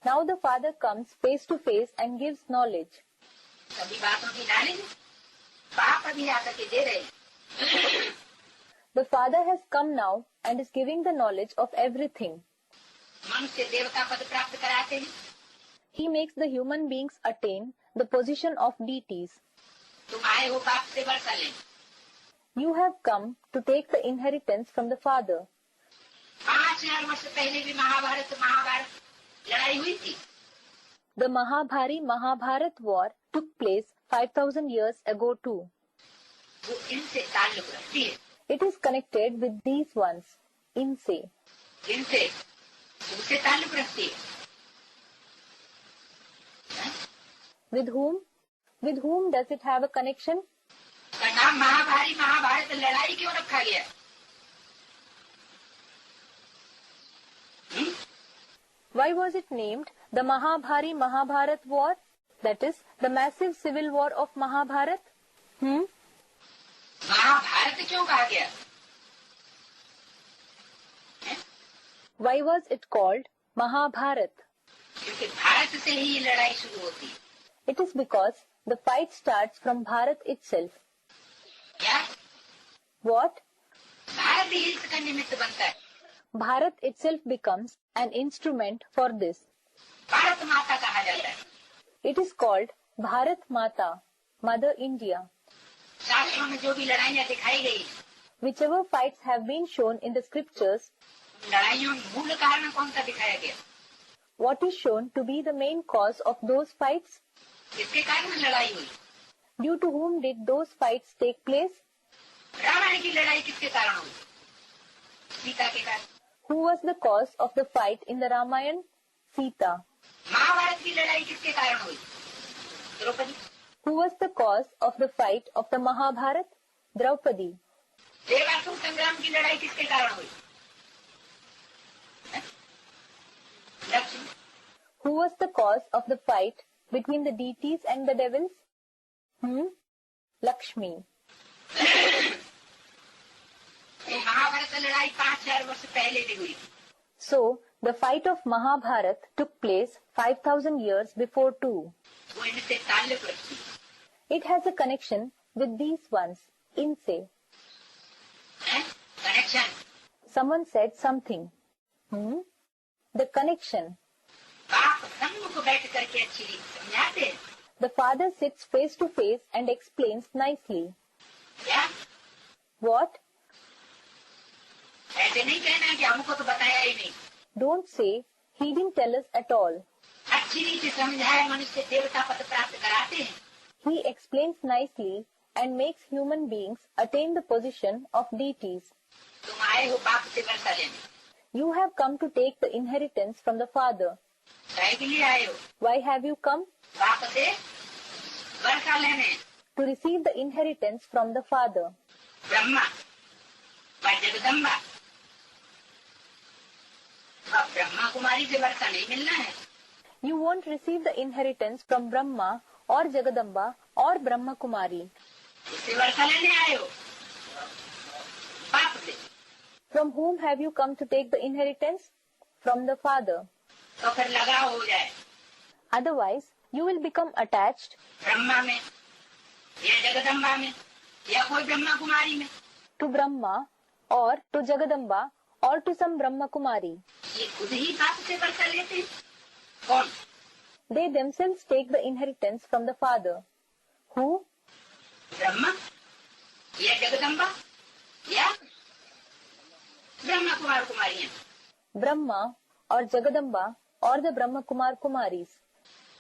Now the father comes face to face and gives knowledge. The father has come now and is giving the knowledge of everything. He makes the human beings attain the position of deities. You have come to take the inheritance from the father. The Mahabharat war took place 5,000 years ago too. It is connected with these ones. Inse. With whom? With whom does it have a connection? Why was it named the Mahabharat war? That is, the massive civil war of Mahabharat? Why was it called Mahabharat? It is because the fight starts from Bharat itself. What? Bharat itself becomes an instrument for this. It is called Bharat Mata, Mother India. Whichever fights have been shown in the scriptures, what is shown to be the main cause of those fights? Due to whom did those fights take place? Who was the cause of the fight in the Ramayana? Sita. Who was the cause of the fight of the Mahabharat? Draupadi. Who was the cause of the fight between the deities and the devils? Lakshmi. So, the fight of Mahabharat took place 5,000 years before too. It has a connection with these ones. Inse. Someone said something. The connection. The father sits face to face and explains nicely. What? Don't say he didn't tell us at all. अच्छी रीति समझाए मनुष्य देवता पद प्राप्त कराते हैं। He explains nicely and makes human beings attain the position of deities. तुम आए हो बाप से वर्षा लेने, You have come to take the inheritance from the father. काहे के लिए आए हो? Why have you come? बाप से वर्षा लेने। To receive the inheritance from the father. Brahma व जगदम्बा, अब ब्रह्मा कुमारी से वर्षा नहीं मिलना है। You won't receive the inheritance from Brahma or Jagadamba or Brahma Kumari. इससे वर्षा लेने आए हो? बाप से। From whom have you come to take the inheritance? From the father. तो फिर लगाव हो जाए Otherwise, you will become attached Brahma में या जगदम्बा में या कोई ब्रह्मा कुमारी में। to Brahma or to Jagadamba or to some Brahma Kumari. ये खुद ही बाप से वर्षा लेते हैं। कौन? They themselves take the inheritance from the father. Who? Brahma या जगदम्बा या Brahma Kumar कुमारियां। Brahma or Jagadamba or the Brahma Kumar Kumaris.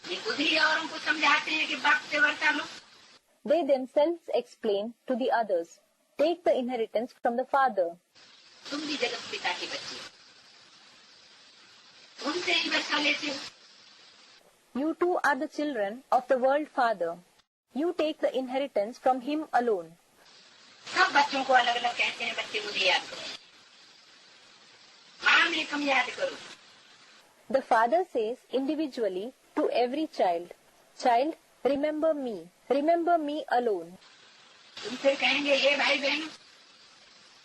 ये खुद ही औरों को समझाते हैं कि बाप से वर्षा लो। They themselves explain to the others. Take the inheritance from the father. तुम भी जगत पिता के बच्चे हो, उनसे ही वर्षा लेते हो। You too are the children of the world father. You take the inheritance from him alone. सब बच्चों को अलग अलग कहते हैं, बच्चे मुझे याद करो, माँ में कम याद करो। The father says individually to every child, Child, remember me alone. तुम फिर कहेंगे हे भाई बहनों,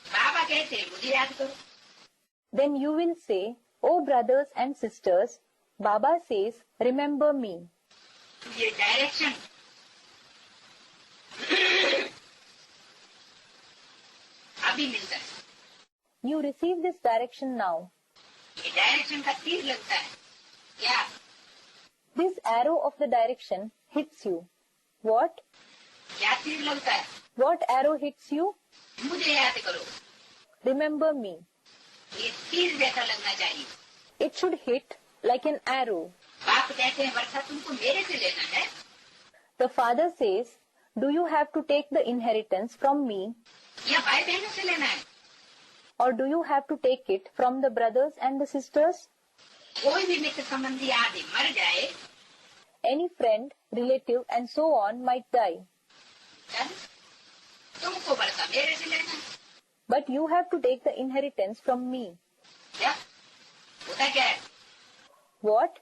बाबा कहते हैं मुझे याद करो। Then you will say, Oh brothers and sisters, Baba says, remember me. ये डायरेक्शन अभी मिलता है। You receive this direction now. ये डायरेक्शन का तीर लगता है क्या? This arrow of the direction hits you. What? क्या तीर लगता है? What arrow hits you? मुझे याद करो। Remember me. ये तीर जैसा लगना चाहिए। It should hit like an arrow. बाप कहते हैं वर्षा तुमको मेरे से लेना है। The father says, Do you have to take the inheritance from me, या भाई बहनों से लेना है? or do you have to take it from the brothers and the sisters? कोई भी मित्र संबंधी आदि मर जाए, Any friend, relative, and so on might die. तुमको वर्षा मेरे से लेना है। But you have to take the inheritance from me. क्या होता क्या है? What?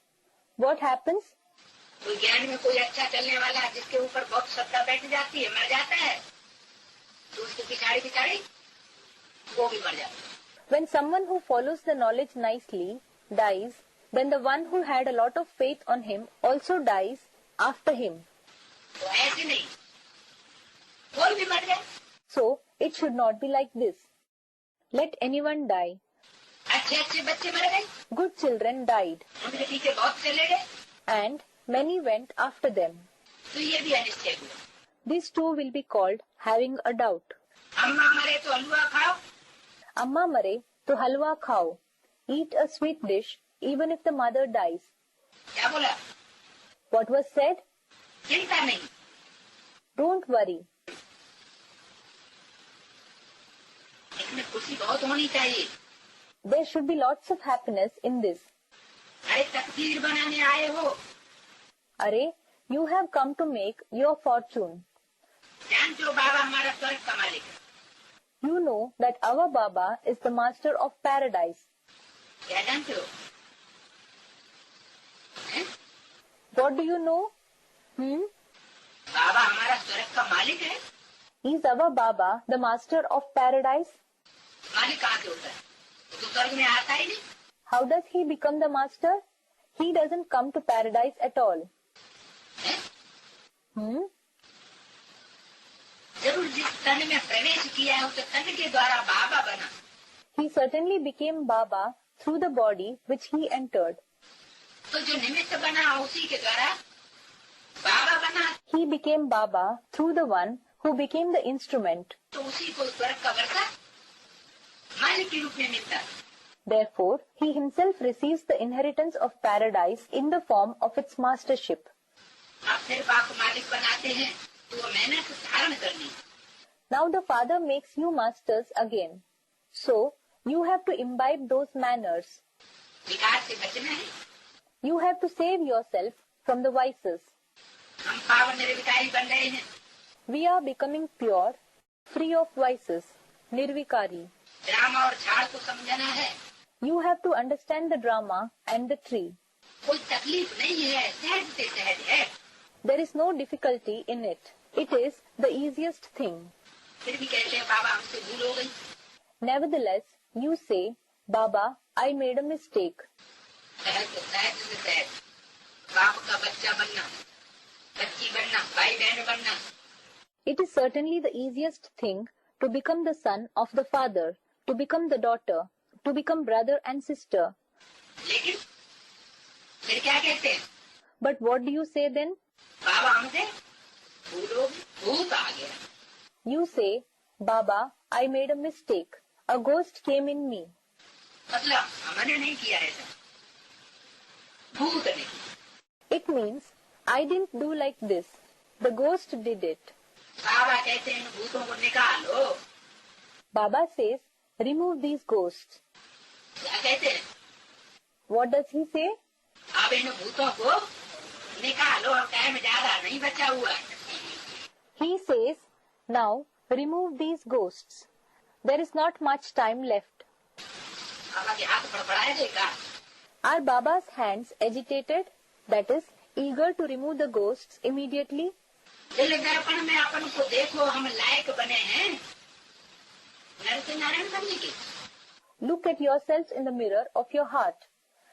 What happens? कोई ज्ञान में कोई अच्छा चलने वाला जिसके ऊपर बहुत श्रद्धा बैठ जाती है, मर जाता है, तो उसकी पिछाड़ी वो भी मर जाता है। When someone who follows the knowledge nicely dies, then the one who had a lot of faith on him also dies after him. तो ऐसे नहीं, कोई भी मर जाए। So, it should not be like this. Let anyone die. अच्छे बच्चे मर गए, Good children died, उनके पीछे बहुत चले गए, and many went after them. तो ये भी अनिश्चय हुआ। This too will be called having a doubt. अम्मा मरे तो हलवा खाओ, Amma mare to halwa khao. Eat a sweet dish even if the mother dies. क्या बोला? What was said? चिंता नहीं, Don't worry. इसमें खुशी बहुत होनी चाहिए। There should be lots of happiness in this. अरे तकदीर बनाने आए हो, Are, you have come to make your fortune. जानते हो बाबा हमारा स्वर्ग का मालिक है। You know that our Baba is the master of paradise. क्या जानते हो? हैं? What do you know? बाबा हमारा स्वर्ग का मालिक है। Is our Baba the master of paradise? मालिक कहाँ से होता है? वो तो स्वर्ग में आता ही नहीं। How does he become the master? He doesn't come to paradise at all. हैं? जरूर जिस तन में प्रवेश किया है उस तन के द्वारा बाबा बना। He certainly became Baba through the body which he entered. तो जो निमित्त बना उसी के द्वारा बाबा बना, He became Baba through the one who became the instrument. तो उसी को स्वर्ग का वर्षा मालिक के रूप में मिलता। Therefore, he himself receives the inheritance of paradise in the form of its mastership. अब फिर बाप मालिक बनाते हैं तो वो मेहनत धारण करनी। Now the Father makes you masters again. So, you have to imbibe those manners. विकार से बचना है। You have to save yourself from the vices. हम पावन निर्विकारी बन रहे हैं। We are becoming pure, free of vices, nirvikari. Drama और झाड़ को समझना है। You have to understand the drama and the tree. कोई तकलीफ नहीं है, सहज से सहज है। There is no difficulty in it. It is the easiest thing. फिर भी कहते हैं बाबा हमसे भूल हो गई। Nevertheless, you say, Baba, I made a mistake. सहज से सहज बाप का बच्चा बनना, बच्ची बनना, भाई बहन बनना। It is certainly the easiest thing to become the son of the father, to become the daughter, to become brother and sister. लेकिन फिर क्या कहते हैं? But what do you say then? बाबा हमसे भूत आ गया। You say, Baba, I made a mistake. A ghost came in me. मतलब हमने नहीं किया ऐसा, भूत ने। It means I didn't do like this. The ghost did it. बाबा कहते हैं इन भूतों को निकालो। Baba says, remove these ghosts. क्या कहते हैं? What does he say? अब इन भूतों को निकालो और टाइम ज्यादा नहीं बचा हुआ। He says, now remove these ghosts. There is not much time left. बाबा के हाथ फड़फड़ाए देगा। Are Baba's hands agitated? That is, eager to remove the ghosts immediately? दिल दर्पण में अपन को देखो, हम लायक बने हैं नर से नारायण बनने के। Look at yourselves in the mirror of your heart.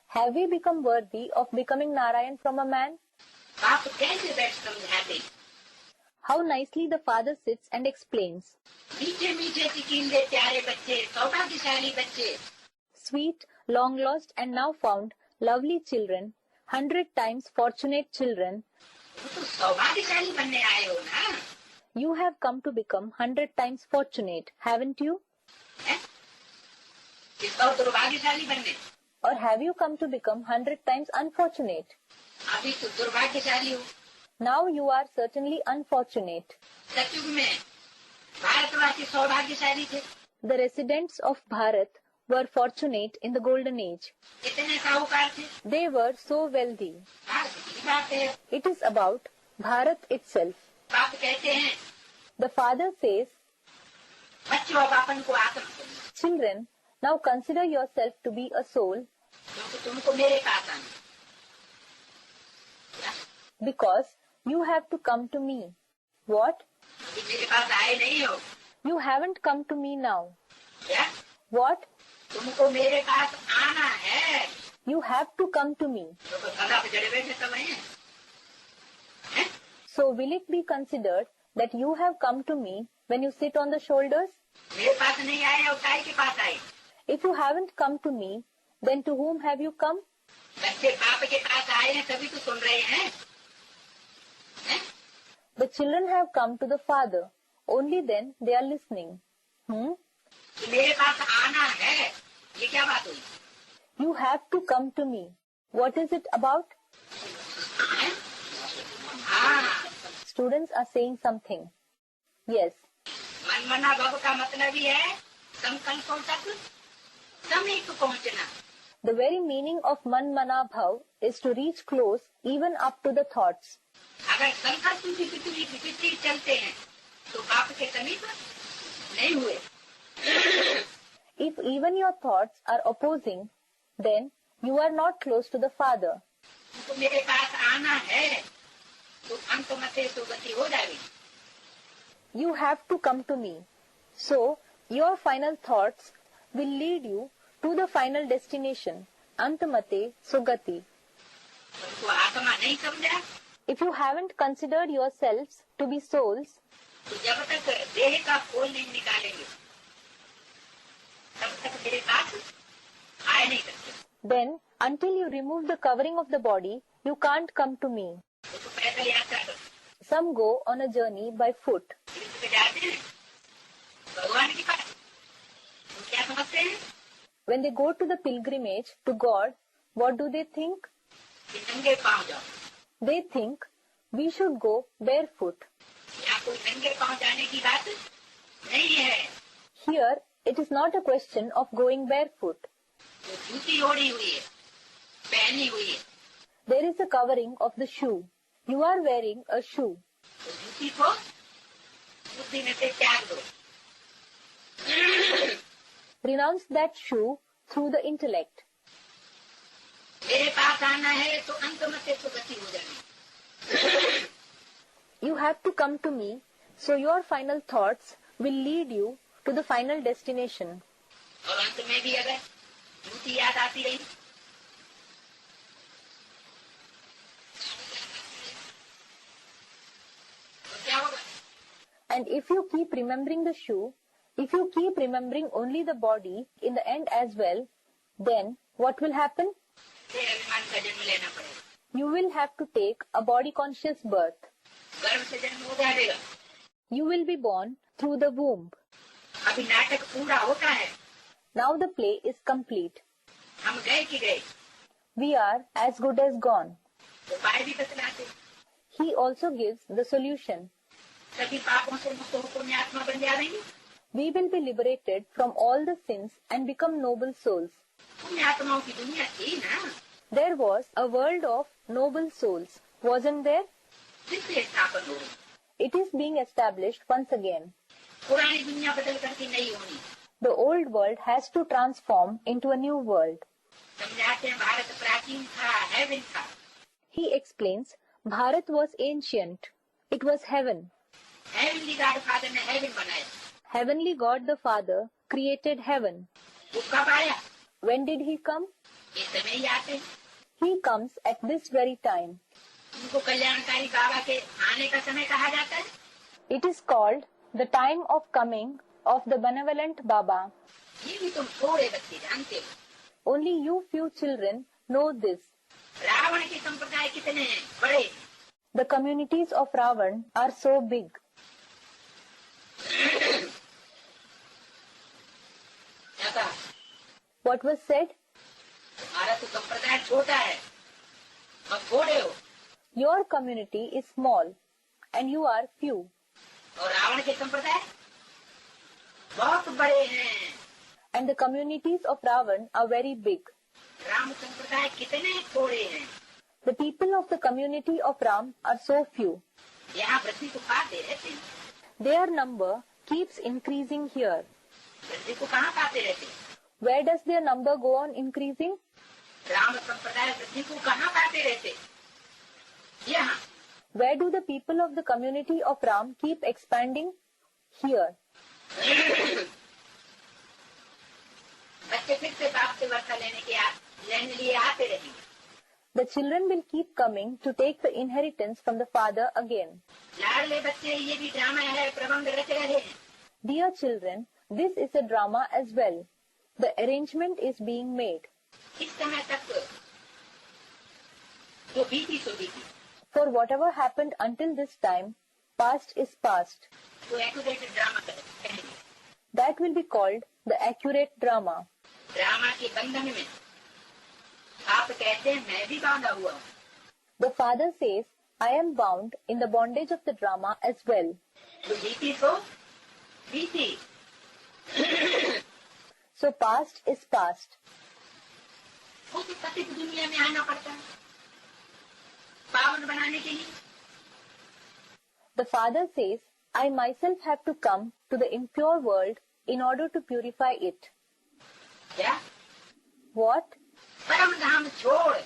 Have we become worthy of becoming Narayan from a man? बाप कैसे बैठ समझाते। How nicely the Father sits and explains. मीठे मीठे चिकीले प्यारे बच्चे, सौभाग्यशाली बच्चे। Sweet, long lost and now found, lovely children, 100 times fortunate children, तो सौभाग्यशाली बनने आए हो ना। you have come to become 100 times fortunate, haven't you? किसको दुर्भाग्यशाली बनने? Or have you come to become 100 times unfortunate? अभी तो दुर्भाग्यशाली हो। Now you are certainly unfortunate. सतयुग में भारतवासी सौभाग्यशाली थे। The residents of Bharat were fortunate in the golden age. इतने साहूकार थे। They were so wealthy. Bharat की बात है। It is about Bharat itself. बाप कहते हैं The Father says, बच्चों अब अपन को आत्म समझो, children, now consider yourself to be a soul, क्योंकि तुमको मेरे पास आना। because you have to come to me. What? अभी मेरे पास आए नहीं हो। You haven't come to me now. क्या? What? तुमको मेरे पास आना है। You have to come to me. तो सदा पे जड़े बैठे सब हैं। हैं? So will it be considered that you have come to me when you sit on the shoulders? मेरे पास नहीं आए और काय के पास आए? If you haven't come to me, then to whom have you come? बच्चे बाप के पास आए हैं तभी तो सुन रहे हैं। हैं? The children have come to the Father. Only then they are listening. कि मेरे पास आना है, ये क्या बात हुई? You have to come to me. What is it about? हैं? हाँ, Students are saying something. Yes. मन मना भव का मतलब ही है संकल्पों तक समीप पहुंचना। The very meaning of Man Mana Bhav is to reach close even up to the thoughts. अगर संकल्प की विपरीत चलते हैं तो बाप के समीप नहीं हुए। If even your thoughts are opposing, then you are not close to the Father. तो मेरे पास आना है तो अंत मते तो गति हो जाएगी। You have to come to me. So, your final thoughts will lead you to the final destination, Antamate Sugati. तुमको आत्मा नहीं समझा If you haven't considered yourselves to be souls, तो जब तक देह का खोल नहीं निकालेंगे तब तक मेरे पास आए नहीं सकते। then until you remove the covering of the body, you can't come to me. तो पैदल यात्रा करो। Some go on a journey by foot. पे जाते हैं भगवान के पास। तो क्या समझते हैं? When they go to the pilgrimage to God, what do they think? कि नंगे पांव जाओ। They think we should go barefoot. यहाँ कोई नंगे पांव जाने की बात नहीं है। Here, it is not a question of going barefoot. वो जूती ओढ़ी हुई है, पहनी हुई है। There is a covering of the shoe. You are wearing a shoe. तो जूती को बुद्धि में से त्याग दो। Renounce that shoe through the intellect. मेरे पास आना है तो अंत में से सुगति हो जानी। You have to come to me, so your final thoughts will lead you to the final destination. और अंत में भी अगर जूती याद आती रही तो क्या होगा? And if you keep remembering the shoe, if you keep remembering only the body in the end as well, then what will happen? फिर अभिमान का जन्म लेना पड़ेगा। You will have to take a body conscious birth. गर्भ से जन्म हो जाएगा। You will be born through the womb. अभी नाटक पूरा होता है। Now the play is complete. हम गए कि गए। We are as good as gone. उपाय भी बतलाते। He also gives the solution. सभी पापों से मुक्त हो पुण्यात्मा बन जाएंगे। We will be liberated from all the sins and become noble souls. पुण्यात्माओं की दुनिया थी ना। There was a world of noble souls, wasn't there? फिर से स्थापन हो गई। It is being established once again. पुरानी दुनिया बदल करके नई होनी। The old world has to transform into a new world. समझाते हैं भारत प्राचीन था, हेवन था। He explains, Bharat was ancient. It was heaven. Heavenly God father ने हेवन बनाया। Heavenly God the Father created heaven. वो कब आया? When did he come? इस समय ही आते हैं। He comes at this very time. उनको कल्याणकारी बाबा के आने का समय कहा जाता है। It is called the time of coming of the benevolent Baba. ये भी तुम थोड़े बच्चे जानते हो। Only you few children know this. Ravan के संप्रदाय कितने हैं? बड़े। The communities of Ravan are so big. क्या कहा? What was said? तुम्हारा तो संप्रदाय छोटा है, अब थोड़े हो। Your community is small and you are few. और रावण के संप्रदाय बहुत बड़े हैं। And the communities of Ravan are very big. Ram संप्रदाय कितने थोड़े हैं। The people of the community of Ram are so few. यहाँ वृद्धि को पाते रहते हैं। Their number keeps increasing here. वृद्धि को कहाँ पाते रहते हैं? Where does their number go on increasing? Ram संप्रदाय वृद्धि को कहाँ पाते रहते? यहाँ। Where do the people of the community of Ram keep expanding? Here. बच्चे फिर से बाप से वर्षा लेने लिए आते रहेंगे। The children will keep coming to take the inheritance from the father again. लाडले बच्चे, ये भी ड्रामा है, प्रबंध रच रहे हैं। Dear children, this is a drama as well. The arrangement is being made. इस समय तक जो बीती सो बीती। For whatever happened until this time, past is past. तो एक्यूरेट ड्रामा कहेंगे। That will be called the accurate drama. Drama के बंधन में आप कहते हैं मैं भी बांधा हुआ हूँ। The father says, I am bound in the bondage of the drama as well. तो बीती सो बीती। So past is past. उस पतित दुनिया में आना पड़ता है पावन बनाने के लिए। The father says, I myself have to come to the impure world in order to purify it. क्या? What? परम धाम छोड़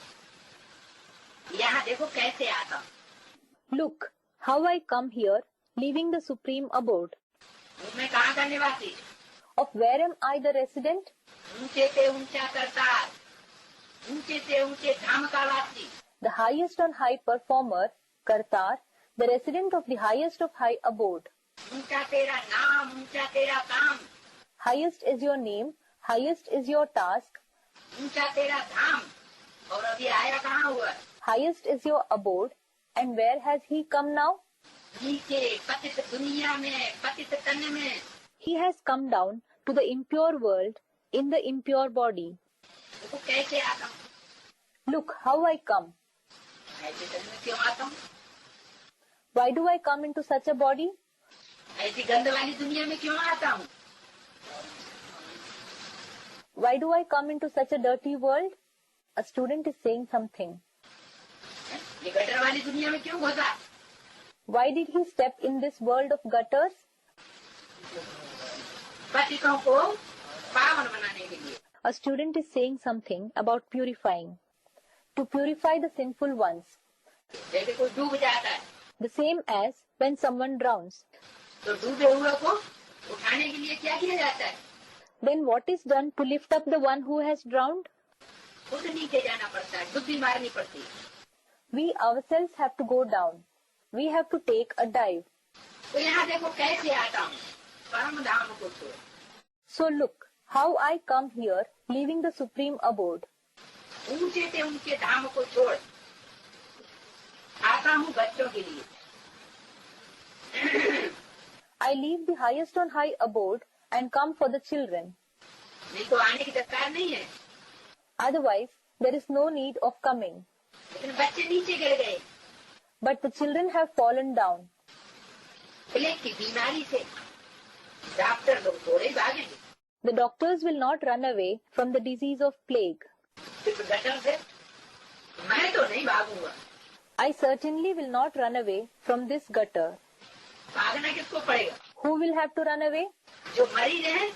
यहाँ देखो कैसे आता। Look, how I come here, leaving the supreme abode. मैं कहाँ का निवासी? Of where am I the resident? ऊंचे से ऊंचा करतार, ऊंचे से ऊंचे धाम का वासी। The highest on high performer, Kartar, the resident of the highest of high abode. ऊंचा तेरा नाम, ऊंचा तेरा काम, Highest is your name, highest is your task, ऊंचा तेरा धाम। और अभी आया कहाँ हुआ? highest is your abode, and where has he come now? नीचे पतित दुनिया में, पतित तन में। He has come down to the impure world, in the impure body. देखो कैसे आता हूँ, Look how I come. ऐसे शरीर में क्यों आता हूँ, Why do I come into such a body? ऐसी गंद वाली दुनिया में क्यों आता हूँ, Why do I come into such a dirty world? A student is saying something. ये गटर वाली दुनिया में क्यों घुसा, Why did he step in this world of gutters? पतितों को पावन बनाने के लिए. A student is saying something about purifying. To purify the sinful ones. जैसे कोई डूब जाता है, The same as when someone drowns. तो डूबे हुए को उठाने के लिए क्या किया जाता है, Then what is done to lift up the one who has drowned? खुद नीचे जाना पड़ता है, डुब्बी मारनी पड़ती है. We ourselves have to go down. We have to take a dive. तो यहाँ देखो कैसे आता हूँ, परम धाम को छोड़. So look how I come here, leaving the supreme abode. ऊंचे से उनके धाम को छोड़ आता हूँ बच्चों के लिए. I leave the highest on high abode and come for the children. नहीं तो आने की दरकार नहीं है. Otherwise, there is no need of coming. लेकिन बच्चे नीचे गिर गए, But the children have fallen down. Plague की बीमारी से डॉक्टर लोग थोड़े भागेंगे. The doctors will not run away from the disease of plague. सिर्फ गटर से मैं तो नहीं भागूंगा. I certainly will not run away from this gutter. भागना किसको पड़ेगा, Who will have to run away? जो मरीज हैं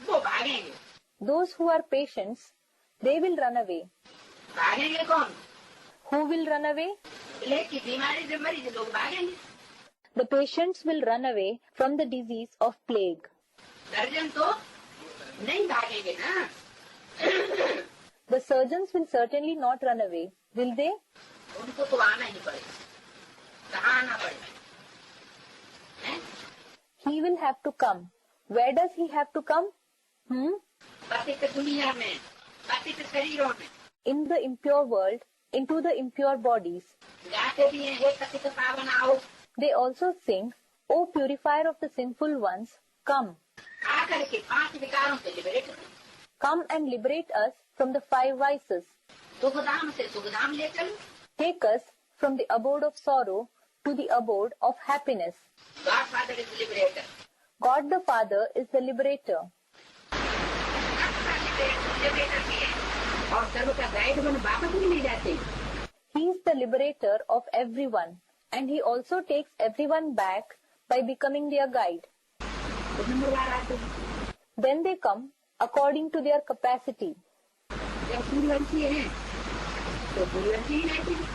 वो भागेंगे. Those who are patients, they will run away. भागेंगे कौन, Who will run away? Plague की बीमारी से मरीज लोग भागेंगे. The patients will run away from the disease of plague. Surgeon तो नहीं भागेंगे ना. The surgeons will certainly not run away, will they? उनको तो आना ही पड़ेगा. कहाँ आना पड़ेगा, हैं? He will have to come. Where does he have to come? पतित दुनिया में, पतित शरीरों में. In the impure world, into the impure bodies. गाते भी हैं, हे पतित पावन आओ. They also sing, O purifier of the sinful ones, come. आकर के 5 विकारों से लिबरेट करो. Come and liberate us from the 5 vices. Sukhdham से सुखधाम ले चलो. Take us from the abode of sorrow to the abode of happiness. God father is liberator. God the Father is the liberator. Liberator भी है और सर्व का guide बन वापस भी ले जाते हैं. He is the liberator of everyone, and he also takes everyone back by becoming their guide. तो नंबरवार आते हैं. Then they come according to their capacity. जब सूर्यवंशी है तो सूर्यवंशी ही रहते हैं.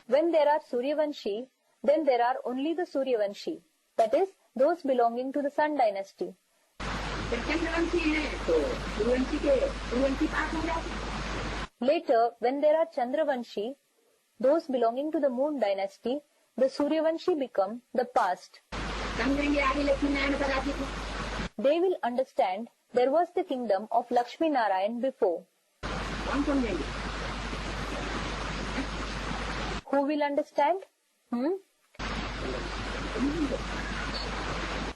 When there are Suryavanshi, then there are only the Suryavanshi, that is, those belonging to the Sun dynasty. जब चंद्रवंशी है तो सूर्यवंशी पास हो जाते हैं. Later, when there are Chandravanshi, those belonging to the Moon dynasty, the Suryavanshi become the past. समझेंगे आगे लक्ष्मी नारायण का राज्य को. They will understand there was the kingdom of Lakshmi Narayan before. कौन समझेंगे, Who will understand?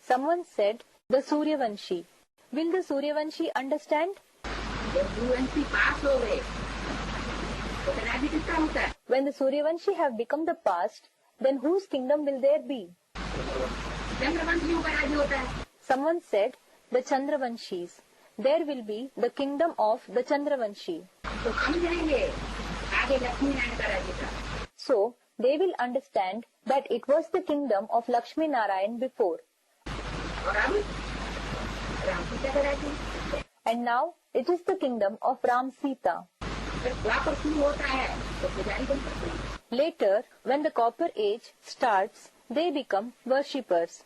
Someone said, the Suryavanshi. Will the Suryavanshi understand? जब सूर्यवंशी पास हो गए तो राज्य किसका होता है. When the Suryavanshi have become the past, then whose kingdom will there be? चंद्रवंशियों का राज्य होता है. Someone said, the Chandravanshis. There will be the kingdom of the Chandravanshi. तो समझेंगे आगे लक्ष्मी नारायण का राज्य था. So, they will understand that it was the kingdom of Lakshmi Narayan before. और अब राम सीता का राज्य. And now, it is the kingdom of Ram Sita. जब द्वापर शुरू होता है तो पुजारी बन सकते हैं. Later, when the copper age starts, they become worshippers.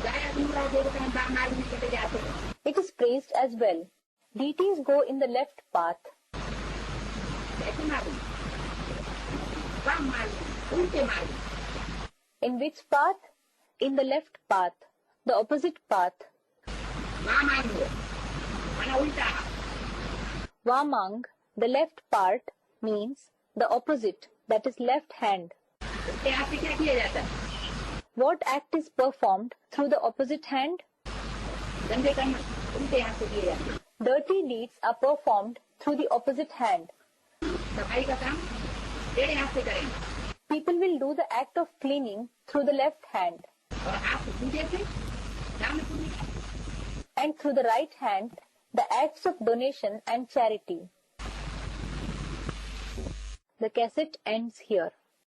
गाय दूसरा देवता है, बाम मार्ग में चले जाते हैं. It is praised as well. Deities go in the left path. कैसे मार्ग में, बाम मार्ग में, उल्टे मार्ग में. In which path? In the left path, the opposite path. बाम मार्ग में माना उल्टा. Vamang, the left part, means the opposite, that is left hand. उल्टे हाथ से क्या किया जाता है, What act is performed through the opposite hand? धंधे करना उल्टे हाथ से किए जाते हैं. Dirty deeds are performed through the opposite hand. सफाई का काम तेरे हाथ से करेंगे People will do the act of cleaning through the left hand, और आप दूसरे से दान पुण्य and through the right hand, the acts of donation and charity. The cassette ends here.